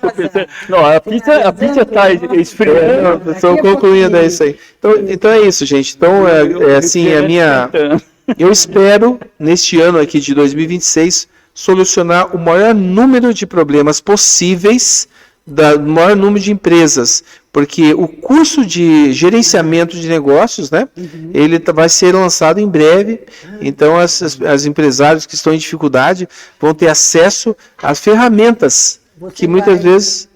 Não, a pizza está esfriando. Estou concluindo, é isso aí. Então é isso, gente. Então é assim, a minha... Eu espero, neste ano aqui de 2026, solucionar o maior número de problemas possíveis do maior número de empresas, porque o curso de gerenciamento de negócios, né, ele vai ser lançado em breve, então as empresários que estão em dificuldade vão ter acesso às ferramentas que muitas vezes...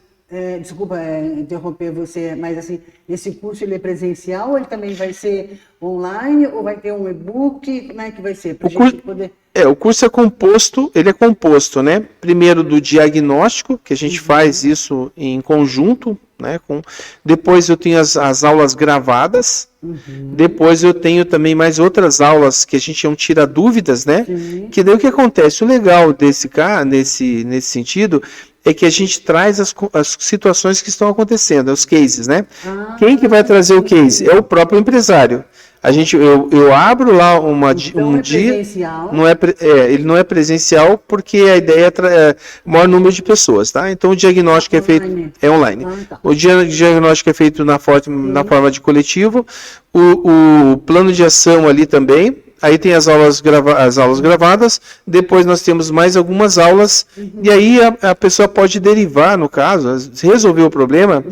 Desculpa interromper você, mas assim, esse curso ele é presencial ou ele também vai ser online ou vai ter um e-book? Como é que vai ser? O curso é composto, né? Primeiro do diagnóstico, que a gente faz isso em conjunto, né? Depois eu tenho as aulas gravadas, depois eu tenho também mais outras aulas que a gente chama tira dúvidas, né? Que daí o que acontece? O legal nesse sentido é que a gente traz as situações que estão acontecendo, os cases, né? Quem que vai trazer o case? É o próprio empresário. eu abro lá Então, um é dia, presencial. ele não é presencial porque a ideia é maior número de pessoas, tá? Então o diagnóstico Online. é online. Ah, tá. O diagnóstico é feito na forma de coletivo, o plano de ação ali também. Aí tem as aulas gravadas, depois nós temos mais algumas aulas, e aí a pessoa pode derivar, no caso, se resolver o problema,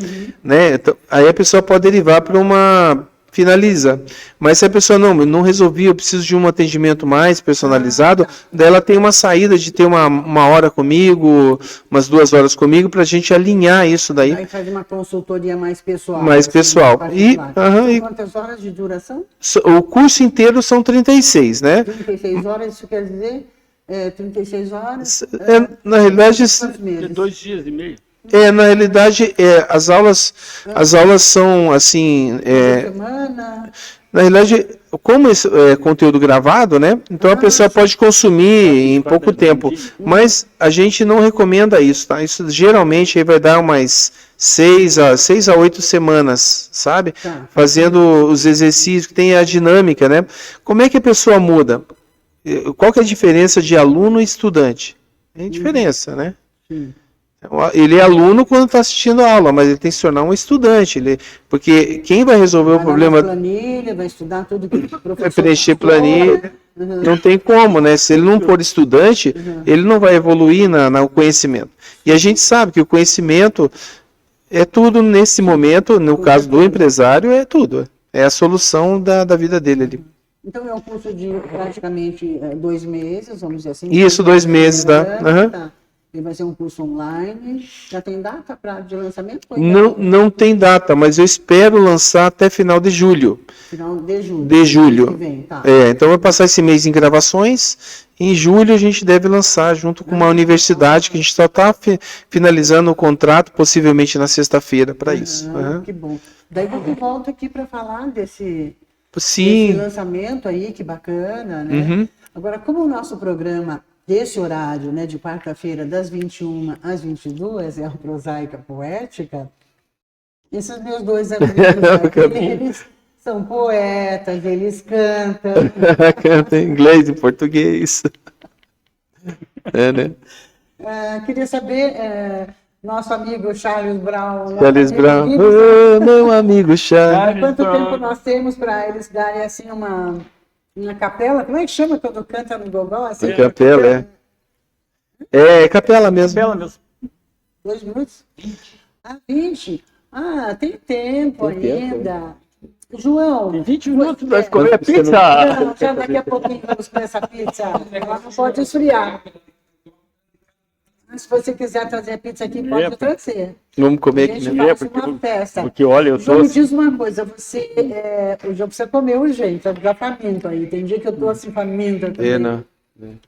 né? Então, aí a pessoa pode derivar para finaliza. Mas se a pessoa não resolvi, eu preciso de um atendimento mais personalizado, daí ela tem uma saída de ter uma hora comigo, umas 2 horas comigo, para a gente alinhar isso daí. Aí faz uma consultoria mais pessoal. Mais pessoal. São quantas horas de duração? O curso inteiro são 36, né? 36 horas, isso quer dizer 36 horas? Na realidade, Quantos meses? 2 dias e meio. na realidade, as aulas são assim. Semana. Na realidade, como esse é conteúdo gravado, né? Então a pessoa pode consumir em pouco tempo. Mas a gente não recomenda isso, tá? Isso geralmente aí vai dar umas 6 a 8 semanas, sabe? Tá. Fazendo os exercícios, que tem a dinâmica, né? Como é que a pessoa muda? Qual que é a diferença de aluno e estudante? Tem diferença, né? Sim. Ele é aluno quando está assistindo a aula, mas ele tem que se tornar um estudante. Porque quem vai resolver o problema... Vai planilha, vai estudar tudo que o professor... Vai preencher planilha. Não tem como, né? Se ele não for estudante, ele não vai evoluir no conhecimento. E a gente sabe que o conhecimento é tudo nesse momento, no caso do empresário, é tudo. É a solução da vida dele ali. Então é um curso de praticamente 2 meses, vamos dizer assim. Isso, 2 meses, tá? Tá. E vai ser um curso online. Já tem data de lançamento? Não tem data, mas eu espero lançar até final de julho. Final de julho. De julho. Que vem, tá. Então vai passar esse mês em gravações. Em julho a gente deve lançar junto com uma universidade que a gente só está finalizando o contrato, possivelmente na sexta-feira, para isso. Que bom. Daí você volta aqui para falar desse lançamento aí, que bacana, né? Agora, como o nosso programa desse horário, né, de quarta-feira, das 21 às 22, é a prosaica poética, esses meus 2 amigos aqui, eles são poetas, eles cantam. Canta em inglês e português. Né? Queria saber, nosso amigo Charles Brown. Charles Brown, meu amigo Charles. Quanto tempo nós temos para eles darem assim uma capela? Como é que chama quando canta no gogó? Assim, capela, é capela mesmo. Capela mesmo. 2 minutos? 20. Tem tempo ainda. João. Tem 20 minutos para comer pizza. Não, já daqui a pouquinho vamos comer essa pizza. Ela não pode esfriar. Se você quiser trazer a pizza aqui, pode trazer. Vamos comer aqui mesmo. Faz uma festa. Porque olha, eu João, tô... me diz uma coisa, você comeu, gente, tá faminto aí. Tem dia que eu tô assim faminta também. Não.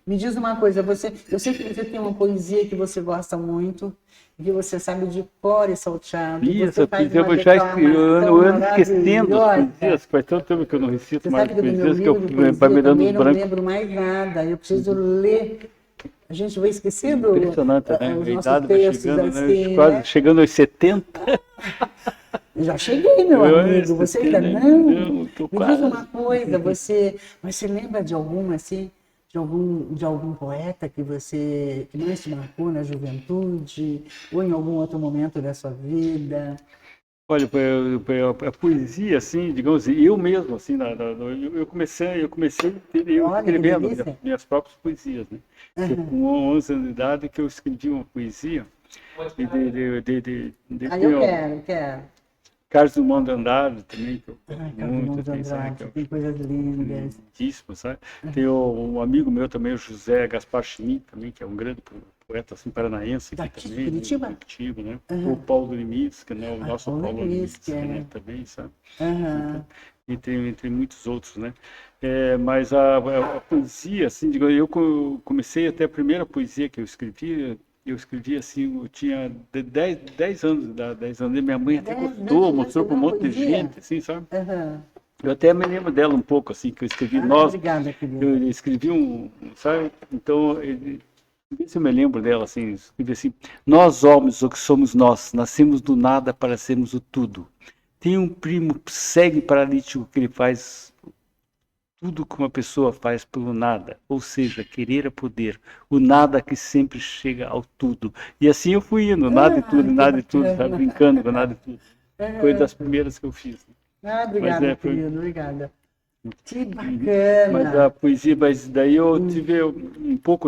Me diz uma coisa, eu sei que você tem uma poesia que você gosta muito, que você sabe de cor e salteado. Isso, eu já ando esquecendo as poesias, faz tanto tempo que eu não recito mais poesias que eu vai me dando não lembro mais nada, eu preciso ler. A gente vai esquecendo impressionante, né? os A nossos idade textos, chegando, assim, né? Quase chegando aos 70. Eu já cheguei, meu amigo, você ainda não? Me tô diz quase. uma coisa, você lembra de algum, assim, de algum poeta que mais te marcou na juventude, ou em algum outro momento da sua vida? Olha, a poesia, assim, digamos assim, eu mesmo, assim, eu comecei escrevendo minhas próprias poesias, né? Com 11 anos de idade que eu escrevi uma poesia. Eu quero. Carlos Drummond de Andrade também, que eu muito, tem coisas lindas. Lindíssimo, sabe? Tem um amigo meu também, o José Gaspar Schmidt, também, que é um grande poeta assim, paranaense aqui também. Curitiba? Curitiba, né? O Paulo Limitz, né? O nosso Paulo Limitz, né? Também, sabe? E tem muitos outros, né? Mas a poesia, assim, eu comecei até a primeira poesia que eu escrevi assim, eu tinha 10 anos, 10 anos, minha mãe até gostou, mostrou para um monte de gente, assim, sabe? Eu até me lembro dela um pouco, assim, que eu escrevi, obrigada, querida. Eu escrevi sabe? Então, vê se eu me lembro dela, assim, escrevi assim: nós homens, o que somos nós, nascemos do nada para sermos o tudo. Tem um primo cego e paralítico que ele faz tudo que uma pessoa faz pelo nada, ou seja, querer é poder, o nada que sempre chega ao tudo. E assim eu fui indo, nada e tudo, que nada e tudo, bacana. sabe? Brincando com nada e tudo. Foi das primeiras que eu fiz. Obrigada, foi- querido, obrigada. Que Mas a bacana. poesia, mas daí eu tive um pouco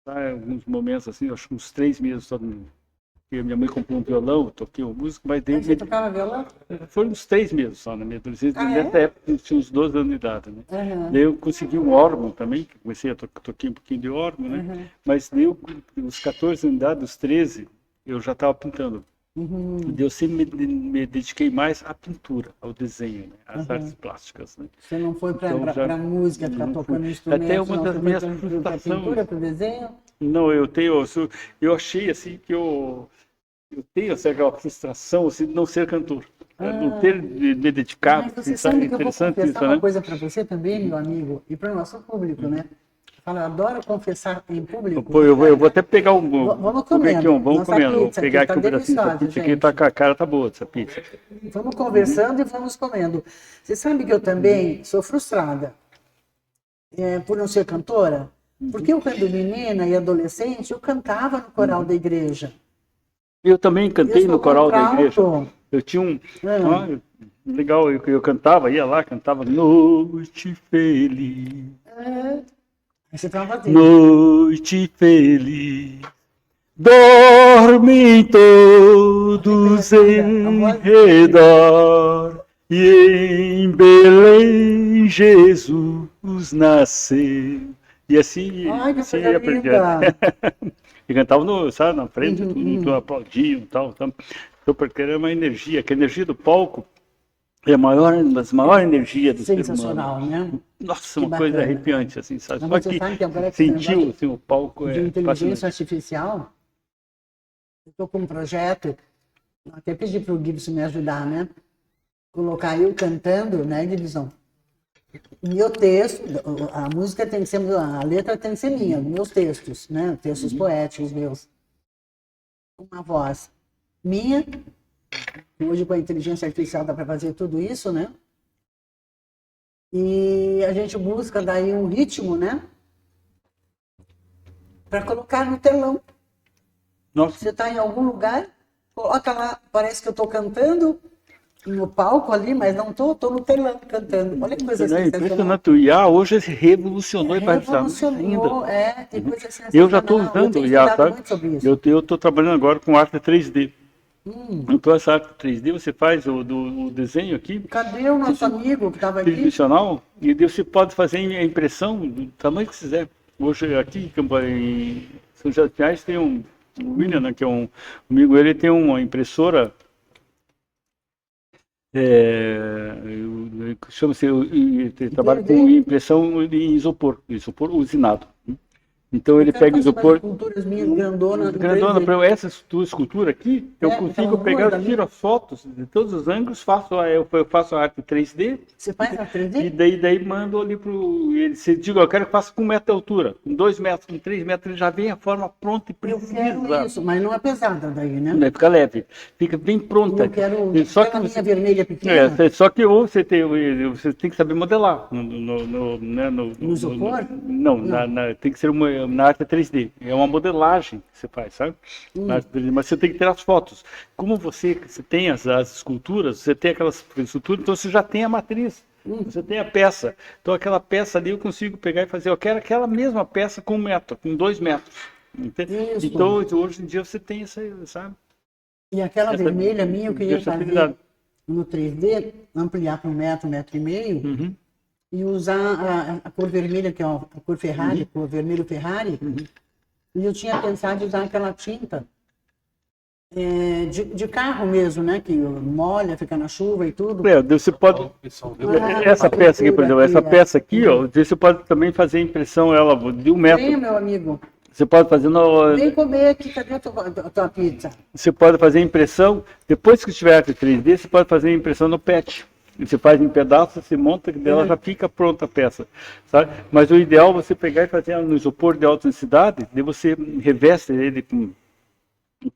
alguns momentos assim, acho que uns 3 meses só. Porque minha mãe comprou um violão, eu toquei uma música, mas daí Você tocava violão? foram uns 3 meses só na minha adolescência. Ah, é? Nessa época eu tinha uns 12 anos de idade, né? Aham. Daí eu consegui um órgão também, que comecei a tocar um pouquinho de órgão, né? Uhum. Mas daí eu, os 14 anos de idade, os 13, eu já estava pintando. Uhum. Daí eu sempre me dediquei mais à pintura, ao desenho, né? Às artes plásticas, né? Você não foi para Então, já- a música, ficar não tocando fui. instrumento, Até uma não, das você minhas foi para a frustrações. pintura, para o desenho? Não, eu achei assim que eu tenho assim, aquela frustração assim, de não ser cantor, não ter me dedicado. Mas você assim, sabe que eu vou interessante confessar isso, uma né? coisa para você também, meu amigo, e para o nosso público, né? Eu adoro confessar em público. Pô, eu vou até pegar Vamos vou ver aqui comendo. vamos Nossa comendo. Vou pizza pegar aqui aqui tá um pedacinho dessa deliciosa, pizza aqui, gente. a cara tá boa dessa pizza. Vamos conversando e vamos comendo. Você sabe que eu também sou frustrada por não ser cantora? Porque eu, quando menina e adolescente, eu cantava no coral da igreja. Eu também cantei Eu sou no coral da igreja. contralto. Eu tinha Ah. legal, eu cantava, ia lá, cantava Noite Feliz, Você estava fazendo. Noite Feliz. Dormem todos em redor, e em Belém Jesus nasceu. E assim, Ai, que assim coisa ia pra linda. diante. E cantava sabe, na frente, tudo aplaudiam e tal. Então, porque era uma energia, que a energia do palco é a maior, das maiores energias do ser humano. Sensacional, né? Nossa, Que uma coisa bacana. arrepiante, assim, sabe? Mas Só você que sabe que agora que esse sentiu negócio assim, o palco de é inteligência fascinante. artificial, eu estou com um projeto, até pedi para o Gibson me ajudar, né? Colocar eu cantando, né, Gibson? Meu texto, a música tem que ser, a letra tem que ser minha, meus textos, né? Textos poéticos meus. Uma voz minha, hoje com a inteligência artificial dá para fazer tudo isso, né? E a gente busca daí um ritmo, né? Para colocar no telão. Nossa, Você está em algum lugar, coloca lá, parece que eu estou cantando no palco ali, mas não estou no telão cantando. Olha que coisa é sensacional. impressionante. O IA hoje revolucionou e vai usar Revolucionou, ainda. tem coisa sensacional. Eu já estou usando tenho o IA, estudado sabe? muito sobre isso. Eu estou trabalhando agora com arte 3D. Então, essa arte 3D, você faz o desenho aqui, Cadê o nosso amigo que estava aqui? tridimensional, e daí você pode fazer a impressão do tamanho que quiser. Hoje, aqui em São José dos Pinhais, tem o William, né, que é um amigo, ele tem uma impressora, chama-se, ele trabalha com impressão em isopor usinado. Então ele pega isopor. Esculturas minhas grandonas. Grandona, para essa tua escultura aqui, eu consigo aquelas pegar, duas eu tiro as fotos de todos os ângulos, eu faço a arte 3D, Você faz a e 3D? daí mando ali ele. Se diga, eu quero que faça com 1 metro de altura, com 2 metros, com 3 metros, ele já vem a forma pronta e Eu quero precisa. isso, mas não é pesada daí, né? Daí fica leve, fica bem pronta. Eu quero Só aquela que minha vermelha pequena. só que você tem que saber modelar no isopor? Não, tem que ser na arte 3D. É uma modelagem que você faz, sabe? Na arte 3D, mas você tem que ter as fotos. Como você tem as esculturas, você tem aquelas esculturas, então você já tem a matriz. Você tem a peça. Então aquela peça ali eu consigo pegar e fazer. Eu quero aquela mesma peça com 1 metro, com 2 metros. Entende? Isso. Então hoje em dia você tem essa, sabe? E aquela Essa vermelha minha eu queria fazer versatilidade. no 3D, ampliar para 1 metro, 1,5 metro, e usar a cor vermelha, que é a cor Ferrari, cor vermelho Ferrari. E eu tinha pensado em usar aquela tinta de carro mesmo, né? Que molha, fica na chuva e tudo. Você pode. Essa peça aqui, por exemplo, essa peça aqui, ó, você pode também fazer impressão ela de 1 metro. Venha, meu amigo. Você pode fazer Vem comer aqui, cadê a tua pizza? Você pode fazer impressão, depois que estiver arte 3D, você pode fazer impressão no PET. Você faz em pedaços, você monta, e dela já fica pronta a peça, sabe? Mas o ideal é você pegar e fazer no isopor de alta densidade, daí você reveste ele com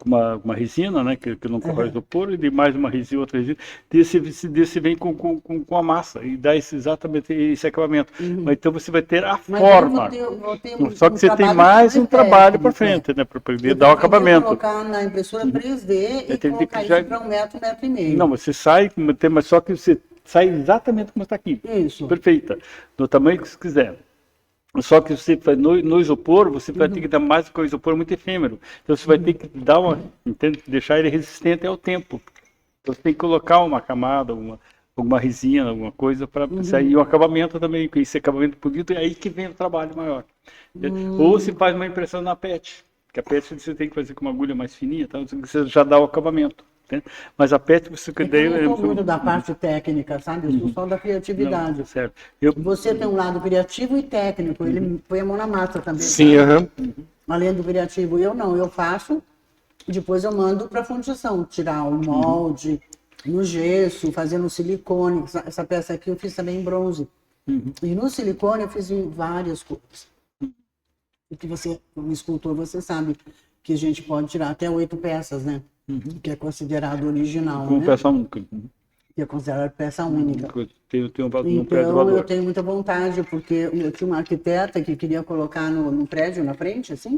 uma resina, né, que não corrói isopor, e de mais uma resina, outra resina, desse vem com a massa, e dá exatamente esse acabamento. Mas então você vai ter a Mas forma, vou ter só que você tem trabalho mais um trabalho para técnico, frente, né, para poder Eu dar o vou acabamento. colocar na impressora 3D e Tem colocar que já- isso para 1 metro e meio. Não, você sai, mas só que você sai exatamente como está aqui. Isso. Perfeita. Do tamanho que você quiser. Só que você faz no isopor, você vai ter que dar mais, porque o isopor é muito efêmero. Então você vai ter que dar entende? Deixar ele resistente ao tempo. Então você tem que colocar uma camada, alguma resina, alguma coisa para sair o acabamento também, com esse acabamento bonito, é aí que vem o trabalho maior. Ou se faz uma impressão na PET, que a PET você tem que fazer com uma agulha mais fininha, então você já dá o acabamento. Entende? Mas a PET você Eu não sou muito da parte técnica, sabe? Eu sou só da criatividade. Não, certo. Você tem um lado criativo e técnico, ele põe a mão na massa também. Sim, sabe? Além do criativo, eu não, eu faço, depois eu mando para fundição, tirar o molde, no gesso, fazer no silicone. Essa peça aqui eu fiz também em bronze. E no silicone eu fiz em várias cores. Porque você, como escultor, você sabe que a gente pode tirar até 8 peças, né? Que é considerado original, Com né? peça única. Que é considerado peça única. Tem um prédio Então, eu valor. tenho muita vontade, porque eu tinha uma arquiteta que queria colocar no prédio, na frente, assim.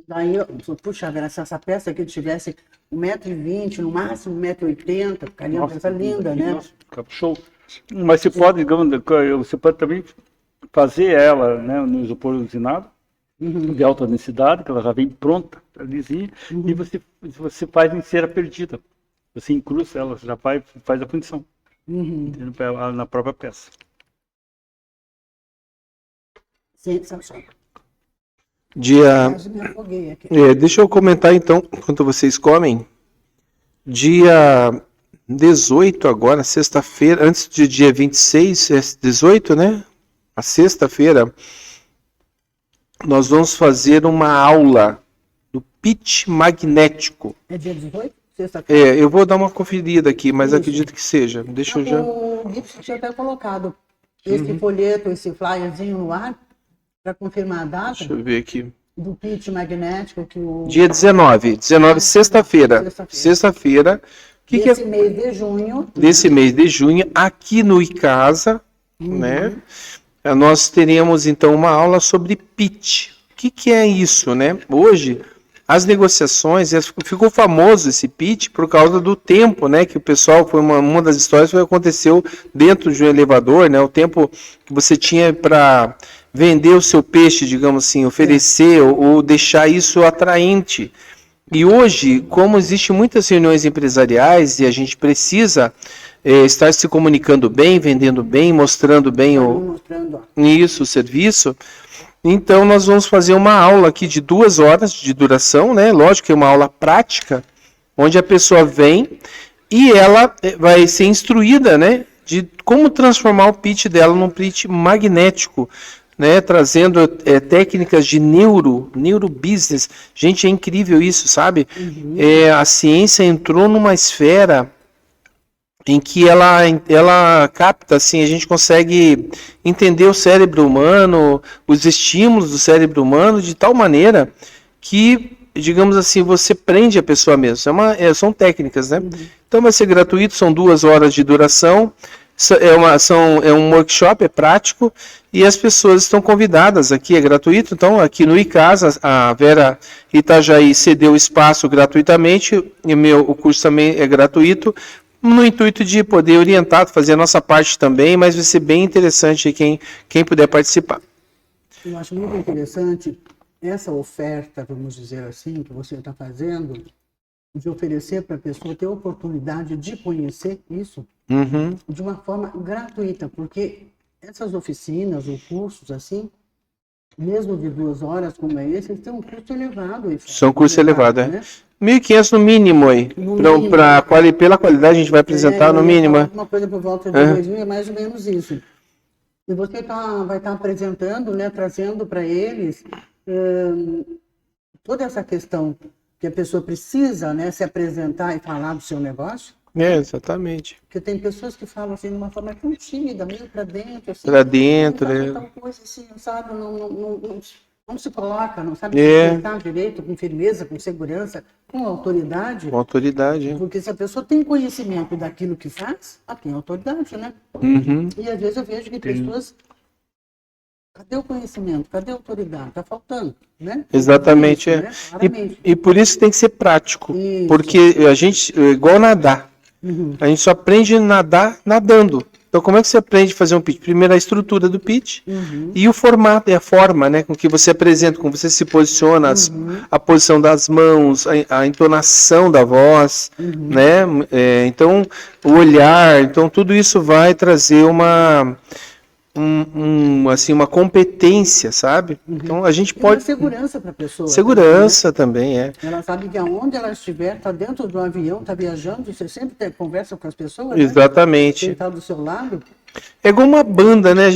Daí eu falei, puxa, vera, se essa peça aqui tivesse 1,20 m, no máximo 1,80 m, ficaria uma peça linda, né? Nossa, fica show. Mas você pode, digamos, você pode também fazer ela, né, no isopor usinado, de alta densidade, que ela já vem pronta, lisinha, e você faz em cera perdida. Você incrusta ela, você já faz a fundição na própria peça. Sensacional. Quase me afoguei aqui. Deixa eu comentar então, enquanto vocês comem. Dia 18 agora, sexta-feira, antes do dia 26, é 18, né? A sexta-feira, nós vamos fazer uma aula do pitch magnético. É dia 18? Sexta-feira? Eu vou dar uma conferida aqui, mas Isso. acredito que seja. Deixa eu já... O Gibson tinha até colocado esse folheto, esse flyerzinho no ar, para confirmar a data Deixa eu ver aqui. do pitch magnético que o... Dia 19, sexta-feira. Sexta-feira. Desse mês de junho. Desse mês de junho, aqui no ICASA, né? Nós teremos então uma aula sobre pitch. O que é isso, né? Hoje, as negociações, ficou famoso esse pitch por causa do tempo, né? Que o pessoal, foi uma das histórias que aconteceu dentro de um elevador, né? O tempo que você tinha para vender o seu peixe, digamos assim, oferecer ou deixar isso atraente. E hoje, como existem muitas reuniões empresariais e a gente precisa estar se comunicando bem, vendendo bem, mostrando bem o serviço, então nós vamos fazer uma aula aqui de 2 horas de duração, né? Lógico que é uma aula prática, onde a pessoa vem e ela vai ser instruída, né? De como transformar o pitch dela num pitch magnético, né, trazendo técnicas de neurobusiness. Gente, é incrível isso, sabe? A ciência entrou numa esfera em que ela capta, assim, a gente consegue entender o cérebro humano, os estímulos do cérebro humano de tal maneira que, digamos assim, você prende a pessoa mesmo. São técnicas, né? Então vai ser gratuito, são 2 horas de duração. É um workshop, é prático, e as pessoas estão convidadas aqui, é gratuito. Então, aqui no ICASA, a Vera Itajaí cedeu espaço gratuitamente, e o curso também é gratuito, no intuito de poder orientar, fazer a nossa parte também, mas vai ser bem interessante quem puder participar. Eu acho muito interessante essa oferta, vamos dizer assim, que você está fazendo, de oferecer para a pessoa ter a oportunidade de conhecer isso de uma forma gratuita, porque essas oficinas ou cursos assim, mesmo de 2 horas como é esse, eles têm um custo elevado. São curso elevado, né? 1.500 no mínimo aí. Pela qualidade a gente vai apresentar no mínimo. Uma coisa por volta de 2.000 é mais ou menos isso. E você vai estar apresentando, né, trazendo para eles toda essa questão que a pessoa precisa, né, se apresentar e falar do seu negócio. Exatamente. Porque tem pessoas que falam assim de uma forma tão tímida, meio para dentro. Assim, para dentro, tal coisa assim, sabe? Não não se coloca, não sabe É. se expressar direito, com firmeza, com segurança, com autoridade. Com autoridade. É. Porque se a pessoa tem conhecimento daquilo que faz, ela tem autoridade, né? Uhum. E às vezes eu vejo que pessoas... Cadê o conhecimento? Cadê a autoridade? Está faltando, né? Exatamente, Isso, é. né? Claramente. E por isso tem que ser prático. Isso. Porque a gente, é igual nadar. Uhum. A gente só aprende a nadar nadando. Então, como é que você aprende a fazer um pitch? Primeiro, a estrutura do pitch e o formato e a forma, né, com que você apresenta, como você se posiciona, a posição das mãos, a entonação da voz, né? Então, o olhar. Então, tudo isso vai trazer assim, uma competência, sabe? Então, a gente E uma pode... segurança para a pessoa. Segurança também, é. Ela sabe que aonde ela estiver, está dentro do avião, está viajando, você sempre conversa com as pessoas, né? Exatamente. Quem está do seu lado. É igual uma banda, né?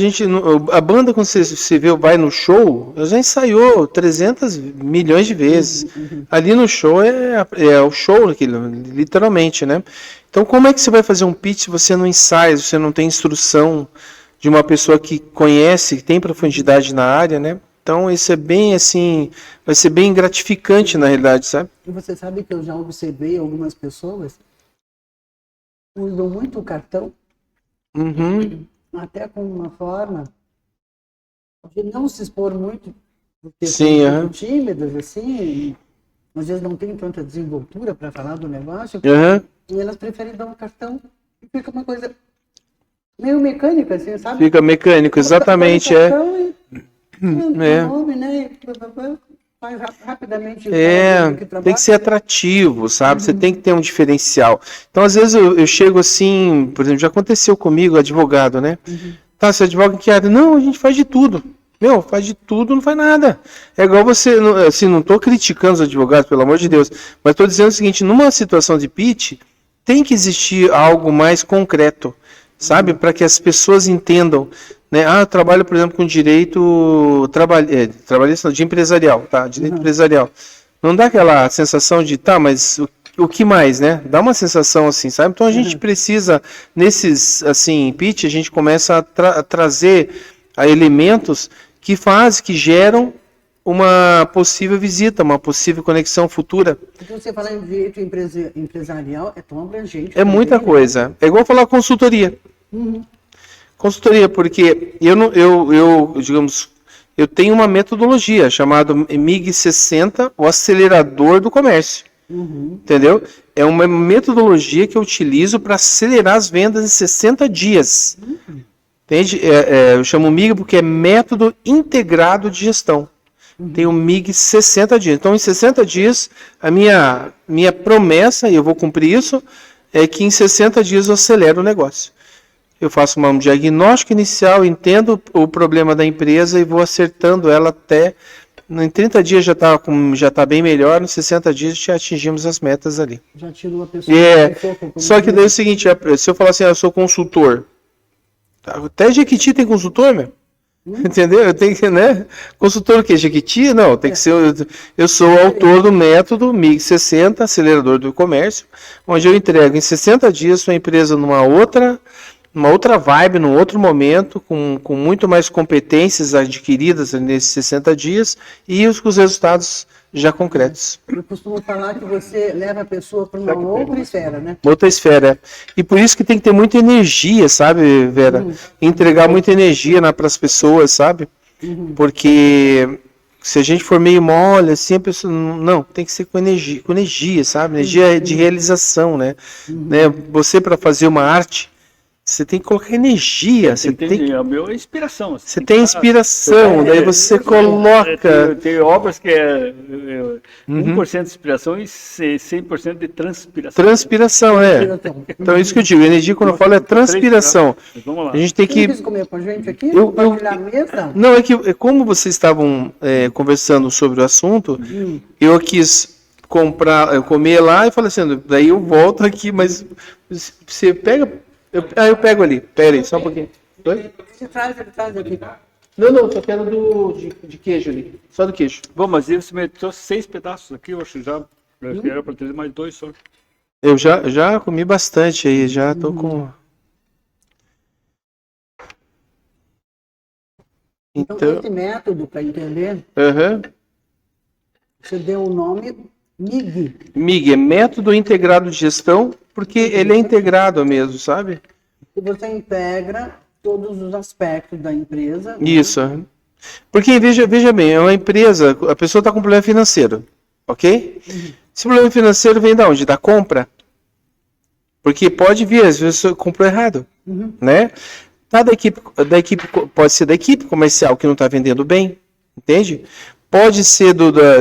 A banda, quando você vê, vai no show, já ensaiou 300 milhões de vezes. Ali no show é o show, literalmente, né? Então, como é que você vai fazer um pitch se você não ensaia, se você não tem instrução de uma pessoa que conhece, que tem profundidade na área, né? Então, isso é bem, assim, vai ser bem gratificante, na realidade, sabe? E você sabe que eu já observei algumas pessoas usam muito o cartão, Uhum. até com uma forma de não se expor muito, porque Sim, são aham. muito tímidas, assim, e às vezes não tem tanta desenvoltura para falar do negócio, Aham. e elas preferem dar um cartão e fica uma coisa meio mecânica, assim, sabe? Fica mecânico, exatamente, Dá um é. cartão e- É. o nome, né? E faz rapidamente É, o que tem que ser atrativo, sabe? Você tem que ter um diferencial. Então, às vezes, eu chego assim, por exemplo, já aconteceu comigo, advogado, né? Tá, você advoga em que área? Não, a gente faz de tudo. Meu, faz de tudo, não faz nada. É igual você, assim, não estou criticando os advogados, pelo amor de Deus, mas estou dizendo o seguinte, numa situação de pitch, tem que existir algo mais concreto, sabe? Para que as pessoas entendam, né? Ah, eu trabalho, por exemplo, com direito trabalhista, não, de empresarial, tá? Direito empresarial. Não dá aquela sensação de, tá, mas o que mais, né? Dá uma sensação assim, sabe? Então a gente precisa, nesses, assim, pitch, a gente começa a trazer elementos que geram uma possível visita, uma possível conexão futura. Então, você falar em direito empresarial é tão abrangente. É muita também, né? coisa. É igual falar consultoria. Consultoria, porque digamos, eu tenho uma metodologia chamada MIG 60, o acelerador do comércio. Entendeu? É uma metodologia que eu utilizo para acelerar as vendas em 60 dias. Entende? Eu chamo MIG porque é método integrado de gestão. Tem o MIG 60 dias. Então, em 60 dias, a minha promessa, e eu vou cumprir isso, é que em 60 dias eu acelero o negócio. Eu faço um diagnóstico inicial, entendo o problema da empresa e vou acertando ela até... Em 30 dias já está bem melhor, nos 60 dias já atingimos as metas ali. Já tirou a pessoa. Só que daí é o seguinte, se eu falar assim, eu sou consultor, até Jequiti tem consultor, meu. Entendeu? Eu tenho que, né? Consultor o quê? Jequiti? Não, tem que ser. Eu sou o autor do método MIG 60, acelerador do comércio, onde eu entrego em 60 dias sua empresa numa outra vibe, num outro momento, com muito mais competências adquiridas nesses 60 dias e os resultados já concretos. Eu costumo falar que você leva a pessoa para uma outra esfera, né? Outra esfera. E por isso que tem que ter muita energia, sabe, Vera? Entregar muita energia para as pessoas, sabe? Porque se a gente for meio mole, assim, a pessoa... Não, tem que ser com energia, sabe? Energia de realização, né? Você, para fazer uma arte, você tem que colocar energia. Você tem a minha inspiração. Você tem inspiração, daí você coloca... Tem obras que é 1% de inspiração e 100% de transpiração. Transpiração, é. Então é isso que eu digo, energia quando eu falo é transpiração. Vamos lá. A gente tem Você que... quis comer com a gente aqui? Eu- Compartilhar a mesa? Não, é que como vocês estavam conversando sobre o assunto, eu quis comer lá e falei assim, daí eu volto aqui, mas você pega... Eu pego ali, pera aí, só um pouquinho. Oi? Ele traz aqui. Não, só quero de queijo ali, só do queijo. Bom, mas você meteu 6 pedaços aqui, eu acho que já era para trazer mais 2 só. Eu já comi bastante aí, já tô com... Então, Então, esse método, para entender, aham. você deu o nome MIG. MIG é Método Integrado de Gestão, porque ele é integrado mesmo, sabe? E você integra todos os aspectos da empresa. Isso. Porque, veja bem, é uma empresa, a pessoa está com problema financeiro, ok? Esse problema financeiro vem da onde? Da compra. Porque pode vir, às vezes você comprou errado, né? Tá da equipe, pode ser da equipe comercial que não está vendendo bem, entende? Pode ser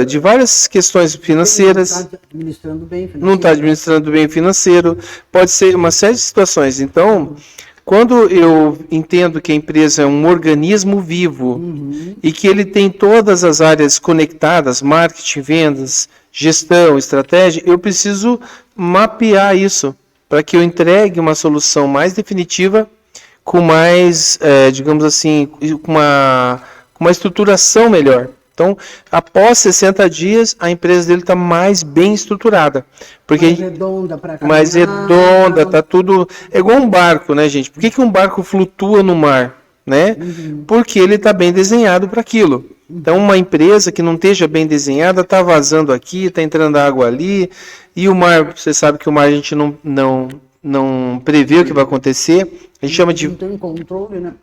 de várias questões financeiras. Não está administrando bem Não está administrando bem o financeiro, pode ser uma série de situações. Então, quando eu entendo que a empresa é um organismo vivo e que ele tem todas as áreas conectadas, marketing, vendas, gestão, estratégia, eu preciso mapear isso para que eu entregue uma solução mais definitiva, com mais, digamos assim, com uma estruturação melhor. Então, após 60 dias, a empresa dele está mais bem estruturada. Porque mais redonda, tá tudo... É igual um barco, né, gente? Por que um barco flutua no mar? Né? Porque ele está bem desenhado para aquilo. Então, uma empresa que não esteja bem desenhada, está vazando aqui, está entrando água ali, e o mar, você sabe que o mar a gente não prevê o que vai acontecer. A gente chama de... Não tem controle, né?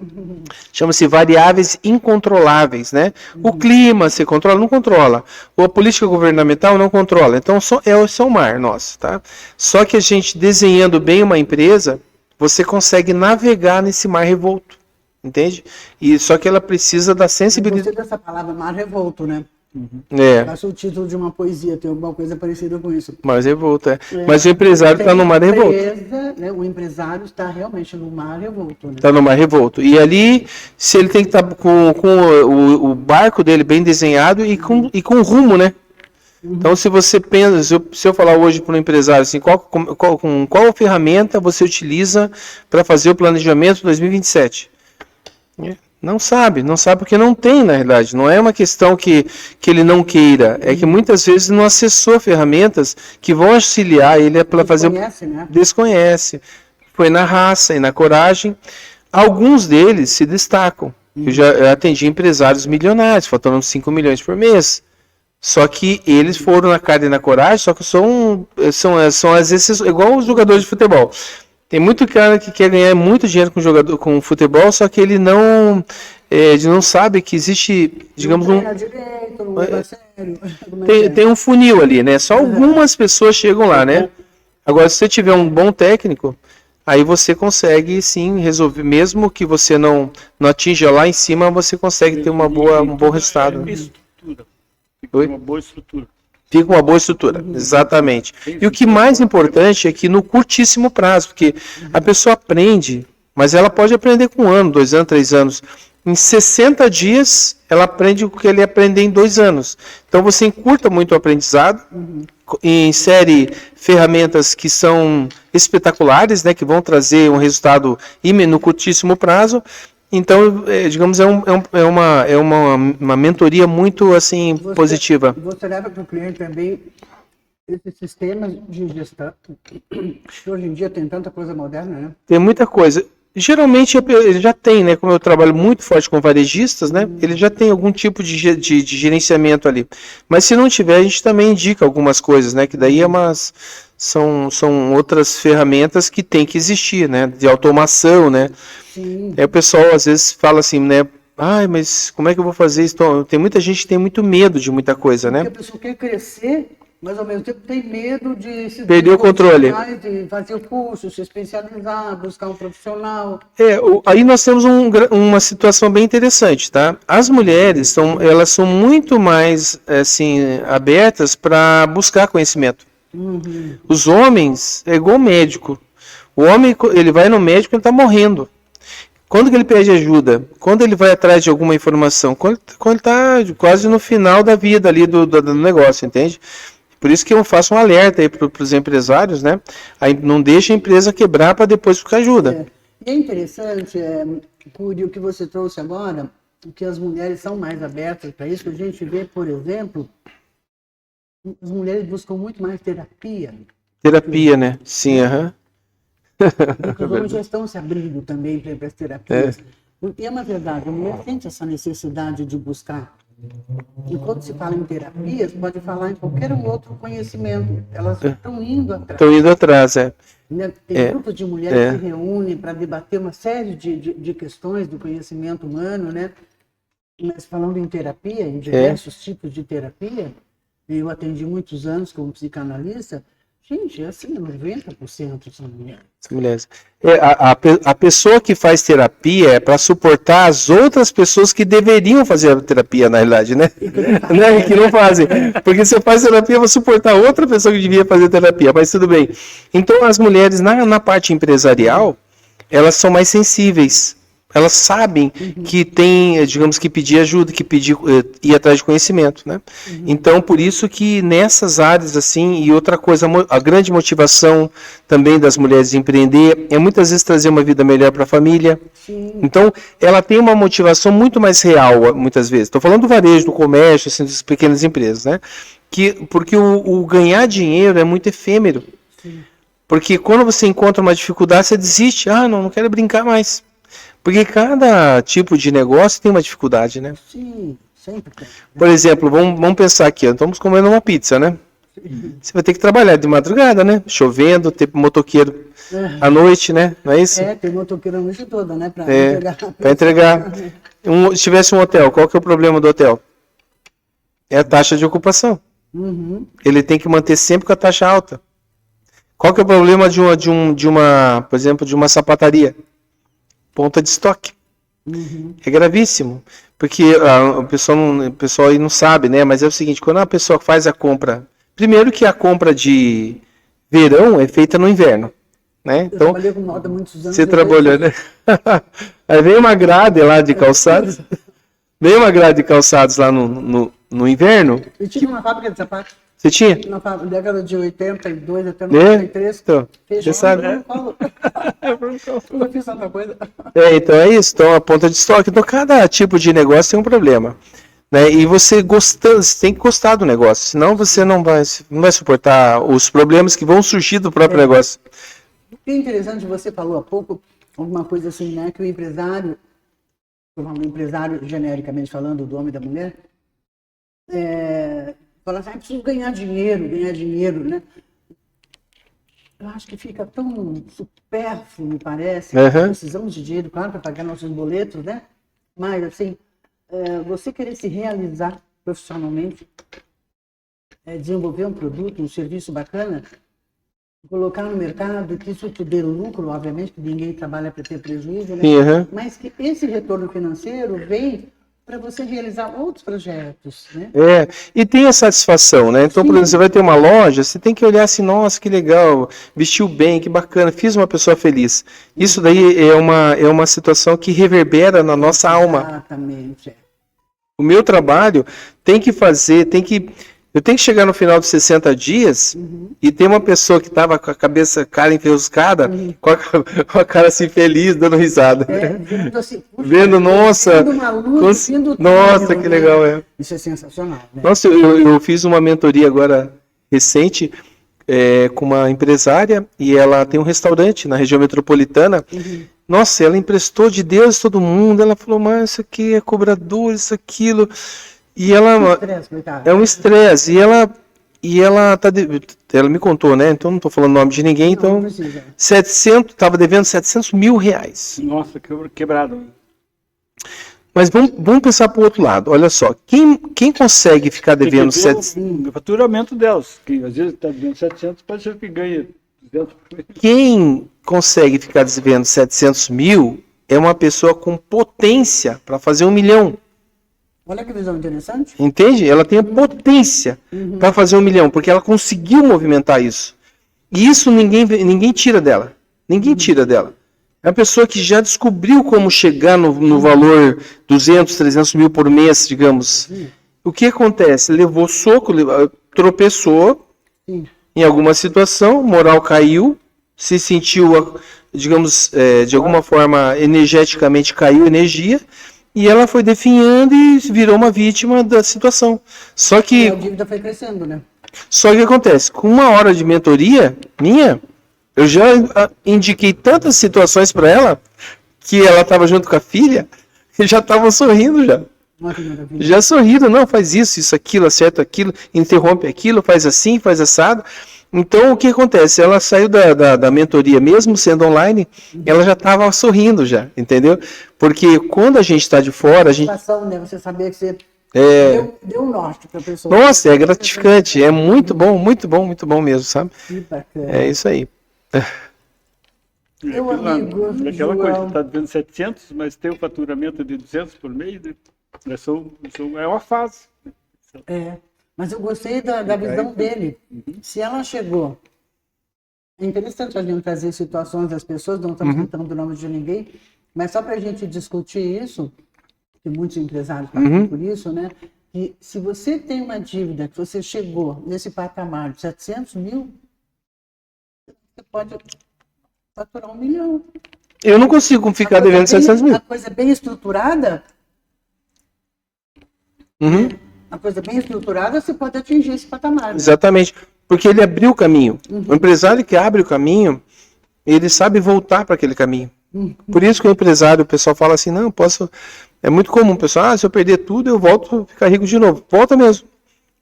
Chama-se variáveis incontroláveis, né? O clima você controla? Não controla. Ou a política governamental não controla. Então, é o mar nosso, tá? Só que a gente, desenhando bem uma empresa, você consegue navegar nesse mar revolto, entende? E só que ela precisa da sensibilidade... Você dessa palavra mar revolto, né? É. Passa o título de uma poesia, tem alguma coisa parecida com isso. Mar revolto, é. Mas o empresário está no mar revolto. Né, o empresário está realmente no mar revolto. Né? Está no mar revolto. E ali, se ele tem que estar com o barco dele bem desenhado e com rumo, né? Então, se você pensa, se eu falar hoje para um empresário assim, qual ferramenta você utiliza para fazer o planejamento 2027? Não sabe porque não tem, na verdade. Não é uma questão que ele não queira, é que muitas vezes não acessou ferramentas que vão auxiliar ele para fazer. Né? Desconhece. Foi na raça e na coragem. Alguns deles se destacam. Eu já atendi empresários milionários, faturando 5 milhões por mês. Só que eles foram na cara e na coragem, só que são às vezes igual os jogadores de futebol. Tem muito cara que quer ganhar muito dinheiro com futebol, só que ele não sabe que existe, digamos, tem um funil ali, né? Só algumas pessoas chegam lá, né? Agora, se você tiver um bom técnico, aí você consegue sim resolver, mesmo que você não atinja lá em cima, você consegue ter um bom resultado. Uma boa estrutura. Fica uma boa estrutura, exatamente. E o que mais importante é que no curtíssimo prazo, porque a pessoa aprende, mas ela pode aprender com 1 ano, 2 anos, 3 anos. Em 60 dias, ela aprende o que ele aprender em 2 anos. Então, você encurta muito o aprendizado, insere ferramentas que são espetaculares, né, que vão trazer um resultado no curtíssimo prazo. Então, digamos, é uma mentoria muito assim positiva. Você leva para o cliente também esses sistemas de gestão, que hoje em dia tem tanta coisa moderna, né? Tem muita coisa. Geralmente ele já tem, né? Como eu trabalho muito forte com varejistas, né? Ele já tem algum tipo de gerenciamento ali. Mas se não tiver, a gente também indica algumas coisas, né? Que daí são outras ferramentas que tem que existir, né? De automação, né? Sim. Aí o pessoal às vezes fala assim, né? Ai, mas como é que eu vou fazer isso? Então, tem muita gente que tem muito medo de muita coisa, né? Porque a pessoa quer crescer, mas ao mesmo tempo tem medo de se perder o controle, de fazer o curso, se especializar, buscar um profissional. Aí nós temos uma situação bem interessante, tá? As mulheres elas são muito mais assim abertas para buscar conhecimento. Os homens é igual médico. O homem, ele vai no médico, ele está morrendo. Quando que ele pede ajuda? Quando ele vai atrás de alguma informação? Quando ele está quase no final da vida ali do negócio, entende? Por isso que eu faço um alerta aí para os empresários, né? Aí não deixa a empresa quebrar para depois buscar ajuda. E é interessante, Curi, o que você trouxe agora, que as mulheres são mais abertas para isso. A gente vê, por exemplo, as mulheres buscam muito mais terapia. Terapia, né? Sim, aham. Porque os homens já estão se abrindo também para as terapias. Porque é uma verdade, a mulher sente essa necessidade de buscar. E quando se fala em terapia, você pode falar em qualquer outro conhecimento. Elas estão indo atrás. Estão indo atrás, é. Tem grupos de mulheres que se reúnem para debater uma série de questões do conhecimento humano, né? Mas falando em terapia, em diversos tipos de terapia, eu atendi muitos anos como psicanalista. Gente, assim, 90% são mulheres. Mulheres. A pessoa que faz terapia é para suportar as outras pessoas que deveriam fazer a terapia, na realidade, né? Que não fazem. Porque você faz terapia para suportar outra pessoa que devia fazer terapia, mas tudo bem. Então, as mulheres, na parte empresarial, elas são mais sensíveis. Elas sabem que tem, digamos, que pedir ajuda, que pedir, ir atrás de conhecimento, né? Então, por isso que nessas áreas, assim, e outra coisa, a grande motivação também das mulheres de empreender é muitas vezes trazer uma vida melhor para a família. Sim. Então, ela tem uma motivação muito mais real, muitas vezes. Estou falando do varejo, do comércio, assim, das pequenas empresas, né? Porque o ganhar dinheiro é muito efêmero. Sim. Porque quando você encontra uma dificuldade, você desiste. Não quero brincar mais. Porque cada tipo de negócio tem uma dificuldade, né? Sim, sempre tem. Por exemplo, vamos pensar aqui, estamos comendo uma pizza, né? Você vai ter que trabalhar de madrugada, né? Chovendo, ter motoqueiro à noite, né? Não é isso? Tem motoqueiro a noite toda, né? Para entregar. Se tivesse um hotel, qual que é o problema do hotel? É a taxa de ocupação. Ele tem que manter sempre com a taxa alta. Qual que é o problema de uma, por exemplo, de uma sapataria? Ponta de estoque. É gravíssimo, porque o pessoal aí não sabe, né? Mas é o seguinte, quando a pessoa faz a compra, primeiro que a compra de verão é feita no inverno, né? Então, eu trabalhei com moda há muitos anos. Você trabalhou, né? Aí vem uma grade lá de calçados, lá no inverno. Eu tinha uma fábrica de sapatos. Você tinha? Na década de 82 até 93. Então, você sabe, né? Eu fiz tanta coisa. Então é isso. Então, a ponta de estoque. Então, cada tipo de negócio tem um problema. Né? E você tem que gostar do negócio. Senão, você não vai suportar os problemas que vão surgir do próprio negócio. É interessante, você falou há pouco alguma coisa assim, né? Que o empresário, genericamente falando, do homem e da mulher, fala assim, preciso ganhar dinheiro, né? Eu acho que fica tão supérfluo, me parece. Precisamos de dinheiro, claro, para pagar nossos boletos, né? Mas, assim, você querer se realizar profissionalmente, desenvolver um produto, um serviço bacana, colocar no mercado, que isso te dê lucro, obviamente, que ninguém trabalha para ter prejuízo, né? Mas que esse retorno financeiro vem para você realizar outros projetos, né? E tem a satisfação, né? Então, por exemplo, você vai ter uma loja, você tem que olhar assim, nossa, que legal, vestiu bem, que bacana, fiz uma pessoa feliz. Isso daí é uma situação que reverbera na nossa alma. Exatamente. O meu trabalho eu tenho que chegar no final dos 60 dias e ter uma pessoa que estava com a cara enferrujada, com a cara assim feliz, dando risada. Vendo assim, vendo, nossa, nossa, que legal, Isso é sensacional, né? Nossa, eu fiz uma mentoria agora recente com uma empresária e ela tem um restaurante na região metropolitana. Nossa, ela emprestou de Deus todo mundo, ela falou, mas isso aqui é cobrador, isso, aquilo... E ela é um estresse, e ela me contou, né? Então não estou falando o nome de ninguém, então 700, estava devendo 700 mil reais. Nossa, quebrado. Mas vamos pensar para o outro lado. Olha só, quem consegue ficar devendo 700? O faturamento delas, que às vezes está devendo 700, pode ser que ganhe 200. Quem consegue ficar devendo 700 mil é uma pessoa com potência para fazer 1 milhão. Olha que visão interessante. Entende? Ela tem a potência para fazer 1 milhão, porque ela conseguiu movimentar isso. E isso ninguém tira dela. Ninguém tira dela. É uma pessoa que já descobriu como chegar no valor 200, 300 mil por mês, digamos. O que acontece? Levou soco, tropeçou em alguma situação, moral caiu, se sentiu, digamos, de alguma forma, energeticamente caiu energia, e ela foi definhando e virou uma vítima da situação. Só que a dívida foi crescendo, né? Só que o que acontece? Com 1 hora de mentoria minha, eu já indiquei tantas situações para ela que ela estava junto com a filha, e já estavam sorrindo já. Olha que maravilha. Já sorrindo, não, faz isso, aquilo, acerta aquilo, interrompe aquilo, faz assim, faz assado. Então, o que acontece? Ela saiu da mentoria, mesmo sendo online, ela já estava sorrindo já, entendeu? Porque quando a gente está de fora, a gente... Satisfação, né? Você sabia que você deu um norte para a pessoa. Nossa, é gratificante, é muito bom mesmo, sabe? Que bacana. É isso aí. Meu amigo, Aquela coisa, João. está devendo 700, mas tem um faturamento de 200 por mês, né? É uma fase. É, mas eu gostei da visão dele. Se ela chegou. É interessante a gente trazer situações das pessoas, não estamos citando o nome de ninguém, mas só para a gente discutir isso, que muitos empresários passam por isso, né? Que se você tem uma dívida, que você chegou nesse patamar de 700 mil, você pode faturar 1 milhão. Eu não consigo ficar devendo 700 mil. A coisa bem estruturada, a coisa bem estruturada, você pode atingir esse patamar. Né? Exatamente, porque ele abriu o caminho. O empresário que abre o caminho, ele sabe voltar para aquele caminho. Por isso que o empresário, o pessoal fala assim, não, posso... É muito comum, pessoal, se eu perder tudo, eu volto a ficar rico de novo. Volta mesmo,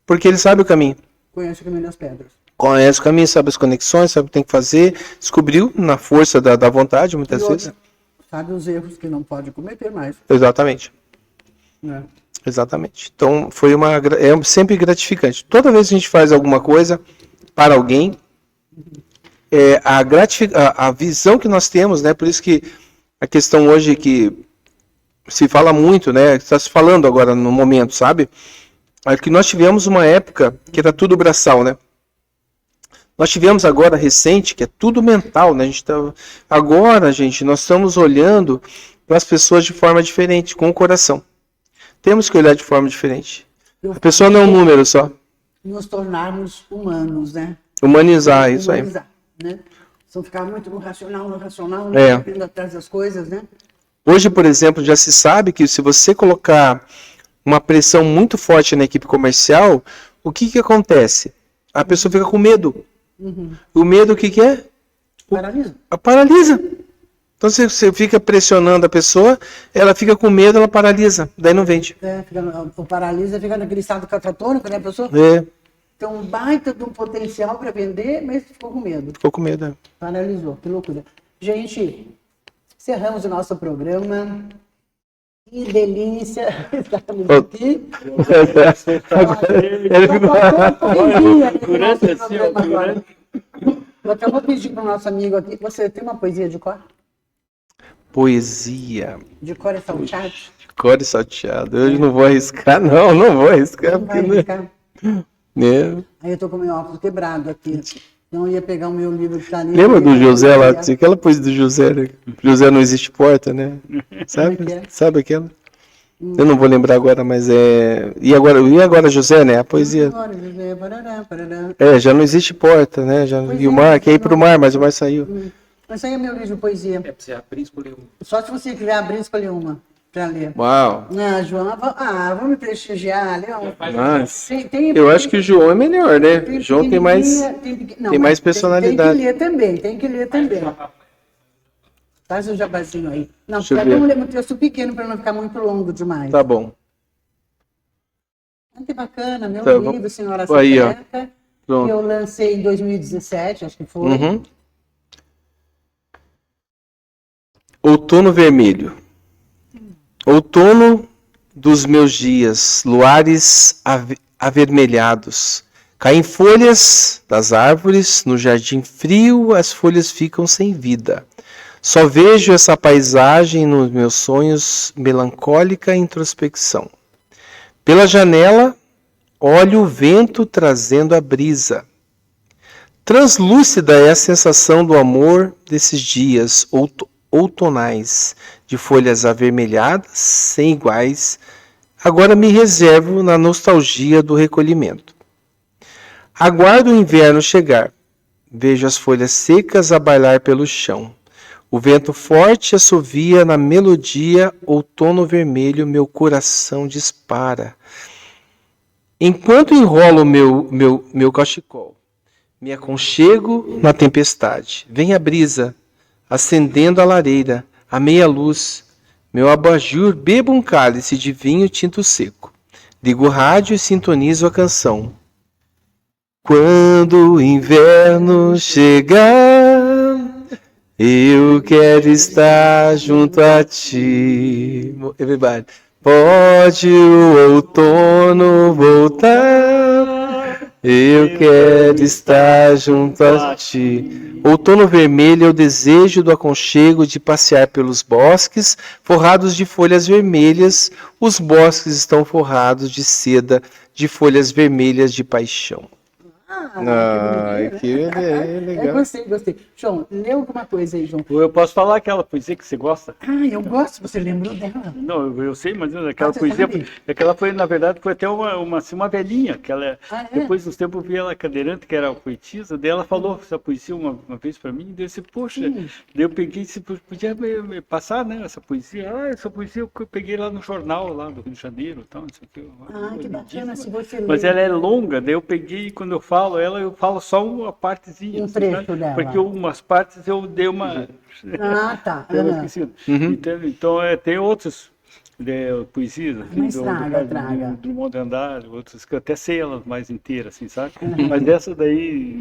porque ele sabe o caminho. Conhece o caminho das pedras. Conhece o caminho, sabe as conexões, sabe o que tem que fazer, descobriu na força da vontade, muitas vezes. Sabe os erros que não pode cometer mais. Exatamente. Né? Exatamente. Então, é sempre gratificante. Toda vez que a gente faz alguma coisa para alguém, a visão que nós temos, né? Por isso que a questão hoje que se fala muito, né? Está se falando agora no momento, sabe? É que nós tivemos uma época que era tudo braçal, né? Nós tivemos agora recente que é tudo mental, né? Agora, gente, nós estamos olhando para as pessoas de forma diferente, com o coração. Temos que olhar de forma diferente. A pessoa não é um número só. Nos tornarmos humanos, né? Humanizar, isso aí. Humanizar, né? Só ficar muito no racional, indo atrás das coisas, né? Hoje, por exemplo, já se sabe que se você colocar uma pressão muito forte na equipe comercial, o que acontece? A pessoa fica com medo. O medo, o que é? Paralisa. Paralisa. Então, você fica pressionando a pessoa, ela fica com medo, ela paralisa. Daí não vende. O paralisa fica naquele estado catatônico, né, a pessoa? Tem um baita de um potencial para vender, mas ficou com medo. Ficou com medo, Paralisou, que loucura. Gente, encerramos o nosso programa. Que delícia estarmos aqui. Eu vou pedir para o nosso amigo aqui. Você tem uma poesia de cor? Poesia. De cor e salteado? De cor e salteado. Eu não vou arriscar, não vou arriscar. Não vai arriscar. É. Aí eu tô com o meu óculos quebrado aqui. Não ia pegar o meu livro que tá ali. Lembra do José lá? Aquela poesia do José, né? José não existe porta, né? Sabe? Sabe aquela? Eu não vou lembrar agora, mas é... E agora José, né? A poesia. Agora, José, parará, parará. Já não existe porta, né? E o mar, quer ir pro mar, mas o mar saiu. Mas aí é meu livro de poesia. É pra você abrir e escolher um. Só se você quiser abrir e escolher uma pra ler. Uau! João, vamos me prestigiar, Leão. Mas eu acho que o João é melhor, né? O João tem mais personalidade. Tem que ler também. Faz um jabazinho aí. Não, Deixa eu porque ver. vamos ler um texto pequeno para não ficar muito longo demais. Tá bom. Que bacana, meu Tá livro, bom. Senhora Aí, ó. Secreta, que Pronto. eu lancei em 2017, acho que foi. Uhum. Outono vermelho. Outono dos meus dias, luares avermelhados. Caem folhas das árvores, no jardim frio as folhas ficam sem vida. Só vejo essa paisagem nos meus sonhos, melancólica introspecção. Pela janela, olho o vento trazendo a brisa. Translúcida é a sensação do amor desses dias outonais, de folhas avermelhadas, sem iguais. Agora me reservo na nostalgia do recolhimento. Aguardo o inverno chegar. Vejo as folhas secas a bailar pelo chão. O vento forte assovia na melodia, outono vermelho, meu coração dispara. Enquanto enrolo meu cachecol, me aconchego na tempestade. Vem a brisa, acendendo a lareira, à meia luz, meu abajur, bebo um cálice de vinho tinto seco. Ligo o rádio e sintonizo a canção. Quando o inverno chegar, eu quero estar junto a ti. Everybody. Pode o outono voltar, eu quero estar junto a ti. Outono vermelho é o desejo do aconchego de passear pelos bosques forrados de folhas vermelhas. Os bosques estão forrados de seda de folhas vermelhas de paixão. Que legal. Eu gostei. João, lê alguma coisa aí, João. Eu posso falar aquela poesia que você gosta? Eu gosto, você lembrou dela? Não, eu sei, mas aquela você poesia, sabe? aquela foi, na verdade, foi até uma velhinha, que ela, É? depois dos tempos eu vi ela cadeirante, que era poetisa, daí ela falou essa poesia uma vez para mim, daí eu disse, poxa, daí eu peguei, se podia me passar, né, essa poesia, essa poesia eu peguei lá no jornal, lá do Rio de Janeiro, tal, não sei o que. Que bacana, se você Mas lê. ela é longa, daí eu peguei, e quando eu falo ela, eu falo só uma partezinha. Um assim, trecho sabe? dela. Porque umas partes eu dei uma... Tá. eu esqueci. Então tem outras poesias, assim, Mas traga. do modo de andar, outras que eu até sei elas mais inteiras, assim, sabe? Mas essa daí,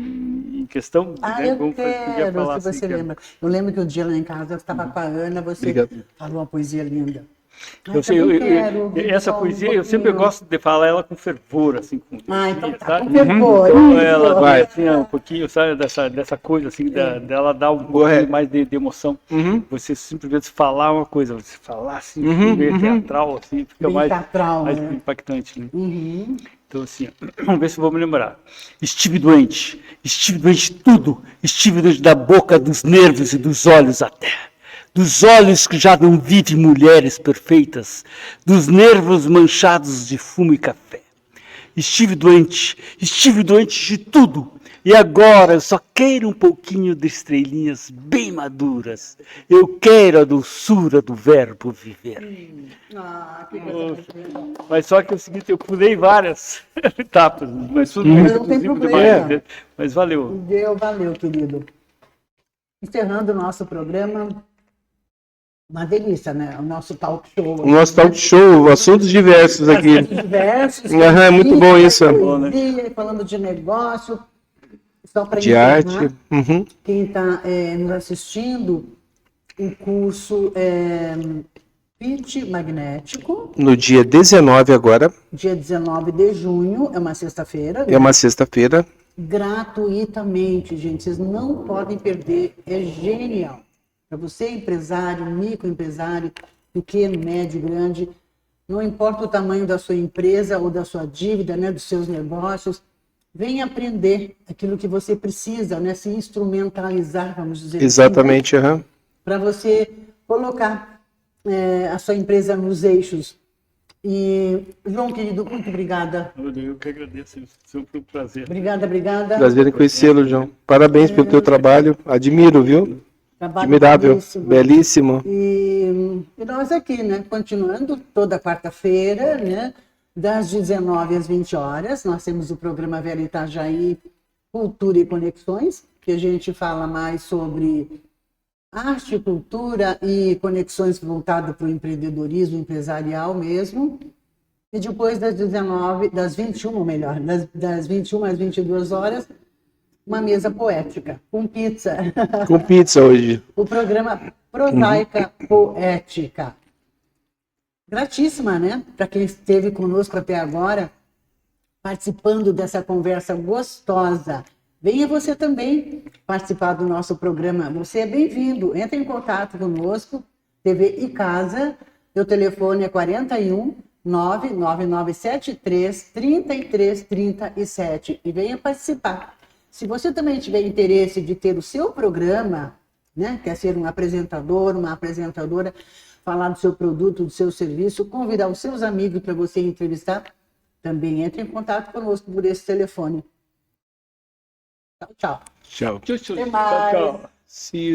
em questão, né, Eu como podia quero, falar se assim, você lembra. Eu lembro que um dia lá em casa eu estava com a Ana, você Obrigado. falou uma poesia linda. Eu sei, também quero, essa só um poesia eu sempre pouquinho. gosto de falar ela com fervor, assim, com Então tá, sabe? com fervor. Então isso. ela Vai. assim, um pouquinho, sabe, dessa coisa assim, dela dar um pouquinho mais de emoção. Você simplesmente falar uma coisa, você falar assim, meio teatral, assim, fica Bem mais teatral, mais né? impactante, né? Então assim, vamos ver se eu vou me lembrar. Estive doente de tudo, estive doente da boca, dos nervos e dos olhos até. Dos olhos que já não vivem mulheres perfeitas, dos nervos manchados de fumo e café. Estive doente de tudo, e agora eu só quero um pouquinho de estrelinhas bem maduras. Eu quero a doçura do verbo viver. Que coisa bacana. Mas só que é o seguinte, eu pulei várias etapas, mas tudo Mas não tem inclusive problema. demais, mas valeu. Valeu, querido. Encerrando o nosso programa, uma delícia, né? O nosso talk show. O nosso talk show, assuntos diversos aqui. Diversos. É muito bom isso. Poesia, falando de negócio. Só para De arte. Uhum. Quem está nos assistindo, o curso Pitch Magnético, No dia 19 agora, dia 19 de junho, é uma sexta-feira. é uma sexta-feira. Gratuitamente, gente. Vocês não podem perder. É genial. Para você, empresário, microempresário, pequeno, médio, grande, não importa o tamanho da sua empresa ou da sua dívida, né, dos seus negócios, venha aprender aquilo que você precisa, né, se instrumentalizar, vamos dizer Exatamente, aham. para você colocar a sua empresa nos eixos. E, João, querido, muito obrigada. Eu que agradeço, sempre um prazer. Obrigada. Prazer em conhecê-lo, João. Parabéns pelo teu trabalho. Admiro, viu? Trabalho Admirável, belíssimo. E nós aqui, né, continuando toda quarta-feira, né, das 19 às 20 horas, nós temos o programa Velho Itajaí, Cultura e Conexões, que a gente fala mais sobre arte, cultura e conexões voltadas para o empreendedorismo empresarial mesmo. E depois das 21 às 22 horas, uma mesa poética, com pizza. Com pizza hoje. O programa Prosaica Poética. Gratíssima, né? Para quem esteve conosco até agora, participando dessa conversa gostosa. Venha você também participar do nosso programa. Você é bem-vindo. Entre em contato conosco, TV e Casa. Meu telefone é 41 99973 3337 e venha participar. Se você também tiver interesse de ter o seu programa, né, quer ser um apresentador, uma apresentadora, falar do seu produto, do seu serviço, convidar os seus amigos para você entrevistar, também entre em contato conosco por esse telefone. Tchau, tchau. Tchau. Até mais. See you.